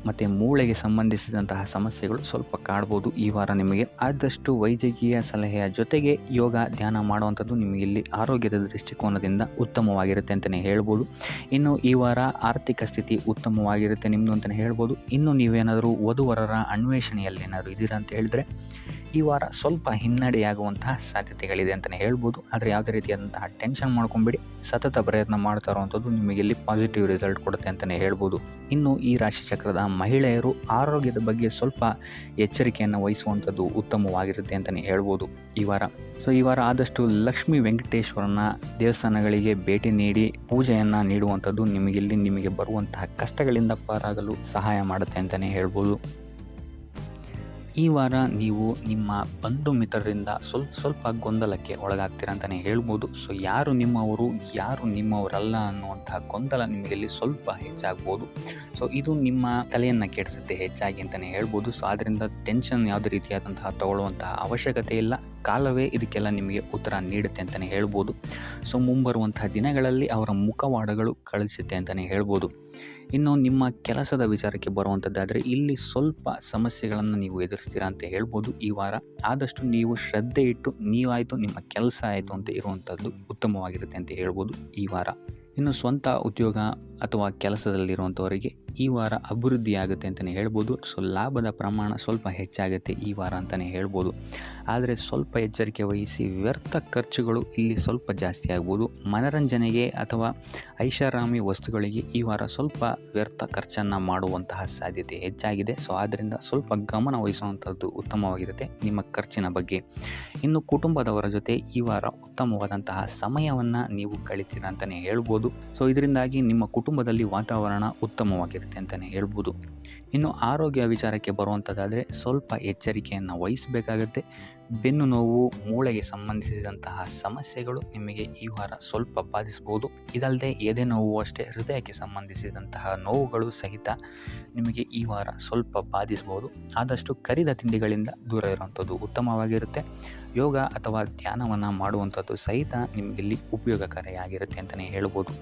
ಮತ್ತು ಮೂಳೆಗೆ ಸಂಬಂಧಿಸಿದಂತಹ ಸಮಸ್ಯೆಗಳು ಸ್ವಲ್ಪ ಕಾಡ್ಬೋದು ಈ ವಾರ ನಿಮಗೆ. ಆದಷ್ಟು ವೈದ್ಯಕೀಯ ಸಲಹೆಯ ಜೊತೆಗೆ ಯೋಗ ಧ್ಯಾನ ಮಾಡುವಂಥದ್ದು ನಿಮಗೆ ಇಲ್ಲಿ ಆರೋಗ್ಯದ ದೃಷ್ಟಿಕೋನದಿಂದ ಉತ್ತಮವಾಗಿರುತ್ತೆ ಅಂತಲೇ ಹೇಳ್ಬೋದು. ಇನ್ನು ಈ ವಾರ ಆರ್ಥಿಕ ಸ್ಥಿತಿ ಉತ್ತಮವಾಗಿರುತ್ತೆ ನಿಮ್ಮದು ಅಂತಲೇ ಹೇಳ್ಬೋದು. ಇನ್ನು ನೀವೇನಾದರೂ ವಧುವರರ ಅನ್ವೇಷಣೆಯಲ್ಲಿ ಏನಾದರೂ ಇದ್ದೀರಾ ಅಂತ ಹೇಳಿದ್ರೆ ಈ ವಾರ ಸ್ವಲ್ಪ ಹಿನ್ನಡೆಯಾಗುವಂತಹ ಸಾಧ್ಯತೆಗಳಿದೆ ಅಂತಲೇ ಹೇಳ್ಬೋದು. ಆದರೆ ಯಾವುದೇ ರೀತಿಯಾದಂತಹ ಟೆನ್ಷನ್ ಮಾಡ್ಕೊಂಬೇಡಿ, ಸತತ ಪ್ರಯತ್ನ ಮಾಡ್ತಾ ಇರುವಂಥದ್ದು ನಿಮಗೆ ಇಲ್ಲಿ ಪಾಸಿಟಿವ್ ರಿಸಲ್ಟ್ ಕೊಡುತ್ತೆ ಅಂತಲೇ ಹೇಳ್ಬೋದು. ಇನ್ನು ಈ ರಾಶಿಚಕ್ರದ ಮಹಿಳೆಯರು ಆರೋಗ್ಯದ ಬಗ್ಗೆ ಸ್ವಲ್ಪ ಎಚ್ಚರಿಕೆಯನ್ನು ವಹಿಸುವಂಥದ್ದು ಉತ್ತಮವಾಗಿರುತ್ತೆ ಅಂತಲೇ ಹೇಳ್ಬೋದು ಈ ವಾರ. ಸೊ ಈ ವಾರ ಆದಷ್ಟು ಲಕ್ಷ್ಮೀ ವೆಂಕಟೇಶ್ವರನ ದೇವಸ್ಥಾನಗಳಿಗೆ ಭೇಟಿ ನೀಡಿ ಪೂಜೆಯನ್ನು ನೀಡುವಂಥದ್ದು ನಿಮಗೆ ಬರುವಂತಹ ಕಷ್ಟಗಳಿಂದ ಪಾರಾಗಲು ಸಹಾಯ ಮಾಡುತ್ತೆ ಅಂತಲೇ ಹೇಳ್ಬೋದು. ಈ ವಾರ ನೀವು ನಿಮ್ಮ ಬಂಧು ಮಿತ್ರರಿಂದ ಸ್ವಲ್ಪ ಗೊಂದಲಕ್ಕೆ ಒಳಗಾಗ್ತೀರ ಅಂತಲೇ ಹೇಳ್ಬೋದು. ಸೊ ಯಾರು ನಿಮ್ಮವರು ಯಾರು ನಿಮ್ಮವರಲ್ಲ ಅನ್ನುವಂತಹ ಗೊಂದಲ ನಿಮಗೆಲ್ಲಿ ಸ್ವಲ್ಪ ಹೆಚ್ಚಾಗ್ಬೋದು. ಸೊ ಇದು ನಿಮ್ಮ ತಲೆಯನ್ನು ಕೆಡಿಸುತ್ತೆ ಹೆಚ್ಚಾಗಿ ಅಂತಲೇ ಹೇಳ್ಬೋದು. ಸೊ ಆದ್ದರಿಂದ ಟೆನ್ಷನ್ ಯಾವುದೇ ರೀತಿಯಾದಂತಹ ತಗೊಳ್ಳುವಂತಹ ಅವಶ್ಯಕತೆ ಇಲ್ಲ. ಕಾಲವೇ ಇದಕ್ಕೆಲ್ಲ ನಿಮಗೆ ಉತ್ತರ ನೀಡುತ್ತೆ ಅಂತಲೇ ಹೇಳ್ಬೋದು. ಸೊ ಮುಂಬರುವಂತಹ ದಿನಗಳಲ್ಲಿ ಅವರ ಮುಖವಾಡಗಳು ಕಳಿಸುತ್ತೆ ಅಂತಲೇ ಹೇಳ್ಬೋದು. ಇನ್ನು ನಿಮ್ಮ ಕೆಲಸದ ವಿಚಾರಕ್ಕೆ ಬರುವಂಥದ್ದಾದರೆ ಇಲ್ಲಿ ಸ್ವಲ್ಪ ಸಮಸ್ಯೆಗಳನ್ನು ನೀವು ಎದುರಿಸ್ತೀರಾ ಅಂತ ಹೇಳ್ಬೋದು ಈ ವಾರ. ಆದಷ್ಟು ನೀವು ಶ್ರದ್ಧೆ ಇಟ್ಟು ನೀವಾಯಿತು ನಿಮ್ಮ ಕೆಲಸ ಆಯಿತು ಅಂತ ಇರುವಂಥದ್ದು ಉತ್ತಮವಾಗಿರುತ್ತೆ ಅಂತ ಹೇಳ್ಬೋದು ಈ ವಾರ. ಇನ್ನು ಸ್ವಂತ ಉದ್ಯೋಗ ಅಥವಾ ಕೆಲಸದಲ್ಲಿರುವಂಥವರಿಗೆ ಈ ವಾರ ಅಭಿವೃದ್ಧಿ ಆಗುತ್ತೆ ಅಂತಲೇ ಹೇಳ್ಬೋದು. ಸೊ ಲಾಭದ ಪ್ರಮಾಣ ಸ್ವಲ್ಪ ಹೆಚ್ಚಾಗುತ್ತೆ ಈ ವಾರ ಅಂತಲೇ ಹೇಳ್ಬೋದು. ಆದರೆ ಸ್ವಲ್ಪ ಎಚ್ಚರಿಕೆ ವಹಿಸಿ, ವ್ಯರ್ಥ ಖರ್ಚುಗಳು ಇಲ್ಲಿ ಸ್ವಲ್ಪ ಜಾಸ್ತಿ ಆಗ್ಬೋದು. ಮನರಂಜನೆಗೆ ಅಥವಾ ಐಷಾರಾಮಿ ವಸ್ತುಗಳಿಗೆ ಈ ವಾರ ಸ್ವಲ್ಪ ವ್ಯರ್ಥ ಖರ್ಚನ್ನು ಮಾಡುವಂತಹ ಸಾಧ್ಯತೆ ಹೆಚ್ಚಾಗಿದೆ. ಸೊ ಆದ್ದರಿಂದ ಸ್ವಲ್ಪ ಗಮನ ವಹಿಸುವಂಥದ್ದು ಉತ್ತಮವಾಗಿರುತ್ತೆ ನಿಮ್ಮ ಖರ್ಚಿನ ಬಗ್ಗೆ. ಇನ್ನು ಕುಟುಂಬದವರ ಜೊತೆ ಈ ವಾರ ಉತ್ತಮವಾದಂತಹ ಸಮಯವನ್ನು ನೀವು ಕಳಿತೀರ ಅಂತಲೇ ಹೇಳ್ಬೋದು. ಸೊ ಇದರಿಂದಾಗಿ ನಿಮ್ಮ ಕುಟುಂಬದಲ್ಲಿ ವಾತಾವರಣ ಉತ್ತಮವಾಗಿರುತ್ತೆ ಅಂತಲೇ ಹೇಳ್ಬೋದು. ಇನ್ನು ಆರೋಗ್ಯ ವಿಚಾರಕ್ಕೆ ಬರುವಂಥದ್ದಾದರೆ ಸ್ವಲ್ಪ ಎಚ್ಚರಿಕೆಯನ್ನು ವಹಿಸಬೇಕಾಗತ್ತೆ. ಬೆನ್ನು ನೋವು, ಮೂಳೆಗೆ ಸಂಬಂಧಿಸಿದಂತಹ ಸಮಸ್ಯೆಗಳು ನಿಮಗೆ ಈ ವಾರ ಸ್ವಲ್ಪ ಬಾಧಿಸ್ಬೋದು. ಇದಲ್ಲದೆ ಎದೆ ನೋವು ಅಷ್ಟೇ, ಹೃದಯಕ್ಕೆ ಸಂಬಂಧಿಸಿದಂತಹ ನೋವುಗಳು ಸಹಿತ ನಿಮಗೆ ಈ ವಾರ ಸ್ವಲ್ಪ ಬಾಧಿಸ್ಬೋದು. ಆದಷ್ಟು ಕರಿದ ತಿಂಡಿಗಳಿಂದ ದೂರ ಇರುವಂಥದ್ದು ಉತ್ತಮವಾಗಿರುತ್ತೆ. ಯೋಗ ಅಥವಾ ಧ್ಯಾನವನ್ನು ಮಾಡುವಂಥದ್ದು ಸಹಿತ ನಿಮಗಿಲ್ಲಿ ಉಪಯೋಗಕಾರಿಯಾಗಿರುತ್ತೆ ಅಂತಲೇ ಹೇಳ್ಬೋದು.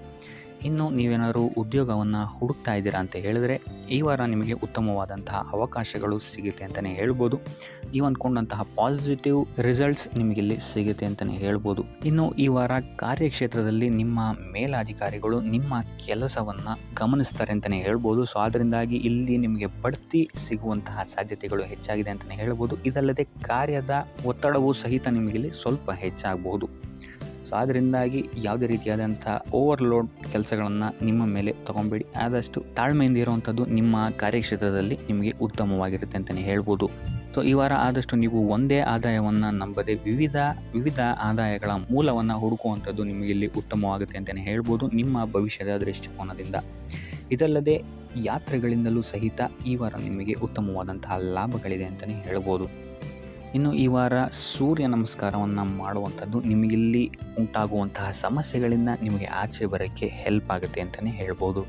ಇನ್ನು ನೀವೇನಾದರೂ ಉದ್ಯೋಗವನ್ನು ಹುಡುಕ್ತಾ ಇದ್ದೀರಾ ಅಂತ ಹೇಳಿದ್ರೆ ಈ ವಾರ ನಿಮಗೆ ಉತ್ತಮವಾದಂತಹ ಅವಕಾಶಗಳು ಸಿಗುತ್ತೆ ಅಂತಲೇ ಹೇಳ್ಬೋದು. ನೀವು ಅಂದ್ಕೊಂಡಂತಹ ಪಾಸಿಟಿವ್ ರಿಸಲ್ಟ್ಸ್ ನಿಮಗಿಲ್ಲಿ ಸಿಗುತ್ತೆ ಅಂತಲೇ ಹೇಳ್ಬೋದು. ಇನ್ನು ಈ ವಾರ ಕಾರ್ಯಕ್ಷೇತ್ರದಲ್ಲಿ ನಿಮ್ಮ ಮೇಲಾಧಿಕಾರಿಗಳು ನಿಮ್ಮ ಕೆಲಸವನ್ನು ಗಮನಿಸ್ತಾರೆ ಅಂತಲೇ ಹೇಳ್ಬೋದು. ಸೊ ಅದರಿಂದಾಗಿ ಇಲ್ಲಿ ನಿಮಗೆ ಬಡ್ತಿ ಸಿಗುವಂತಹ ಸಾಧ್ಯತೆಗಳು ಹೆಚ್ಚಾಗಿದೆ ಅಂತಲೇ ಹೇಳ್ಬೋದು. ಇದಲ್ಲದೆ ಕಾರ್ಯದ ಒತ್ತಡವೂ ಸಹಿತ ನಿಮಗಿಲ್ಲಿ ಸ್ವಲ್ಪ ಹೆಚ್ಚಾಗಬಹುದು. ಸೊ ಅದರಿಂದಾಗಿ ಯಾವುದೇ ರೀತಿಯಾದಂಥ ಓವರ್ಲೋಡ್ ಕೆಲಸಗಳನ್ನು ನಿಮ್ಮ ಮೇಲೆ ತೊಗೊಬೇಡಿ. ಆದಷ್ಟು ತಾಳ್ಮೆಯಿಂದ ಇರುವಂಥದ್ದು ನಿಮ್ಮ ಕಾರ್ಯಕ್ಷೇತ್ರದಲ್ಲಿ ನಿಮಗೆ ಉತ್ತಮವಾಗಿರುತ್ತೆ ಅಂತಲೇ ಹೇಳ್ಬೋದು. ಸೊ ಈ ವಾರ ಆದಷ್ಟು ನೀವು ಒಂದೇ ಆದಾಯವನ್ನು ನಂಬದೆ ವಿವಿಧ ಆದಾಯಗಳ ಮೂಲವನ್ನು ಹುಡುಕುವಂಥದ್ದು ನಿಮಗಿಲ್ಲಿ ಉತ್ತಮವಾಗುತ್ತೆ ಅಂತಲೇ ಹೇಳ್ಬೋದು ನಿಮ್ಮ ಭವಿಷ್ಯದ ದೃಷ್ಟಿಕೋನದಿಂದ. ಇದಲ್ಲದೆ ಯಾತ್ರೆಗಳಿಂದಲೂ ಸಹಿತ ಈ ವಾರ ನಿಮಗೆ ಉತ್ತಮವಾದಂತಹ ಲಾಭಗಳಿದೆ ಅಂತಲೇ ಹೇಳ್ಬೋದು. ಇನ್ನು ಈ ವಾರ ಸೂರ್ಯ ನಮಸ್ಕಾರವನ್ನು ಮಾಡುವಂಥದ್ದು ನಿಮಗಿಲ್ಲಿ ಉಂಟಾಗುವಂತಹ ಸಮಸ್ಯೆಗಳಿಂದ ನಿಮಗೆ ಆಚೆ ಬರೋಕ್ಕೆ ಹೆಲ್ಪ್ ಆಗುತ್ತೆ ಅಂತಲೇ ಹೇಳ್ಬೋದು.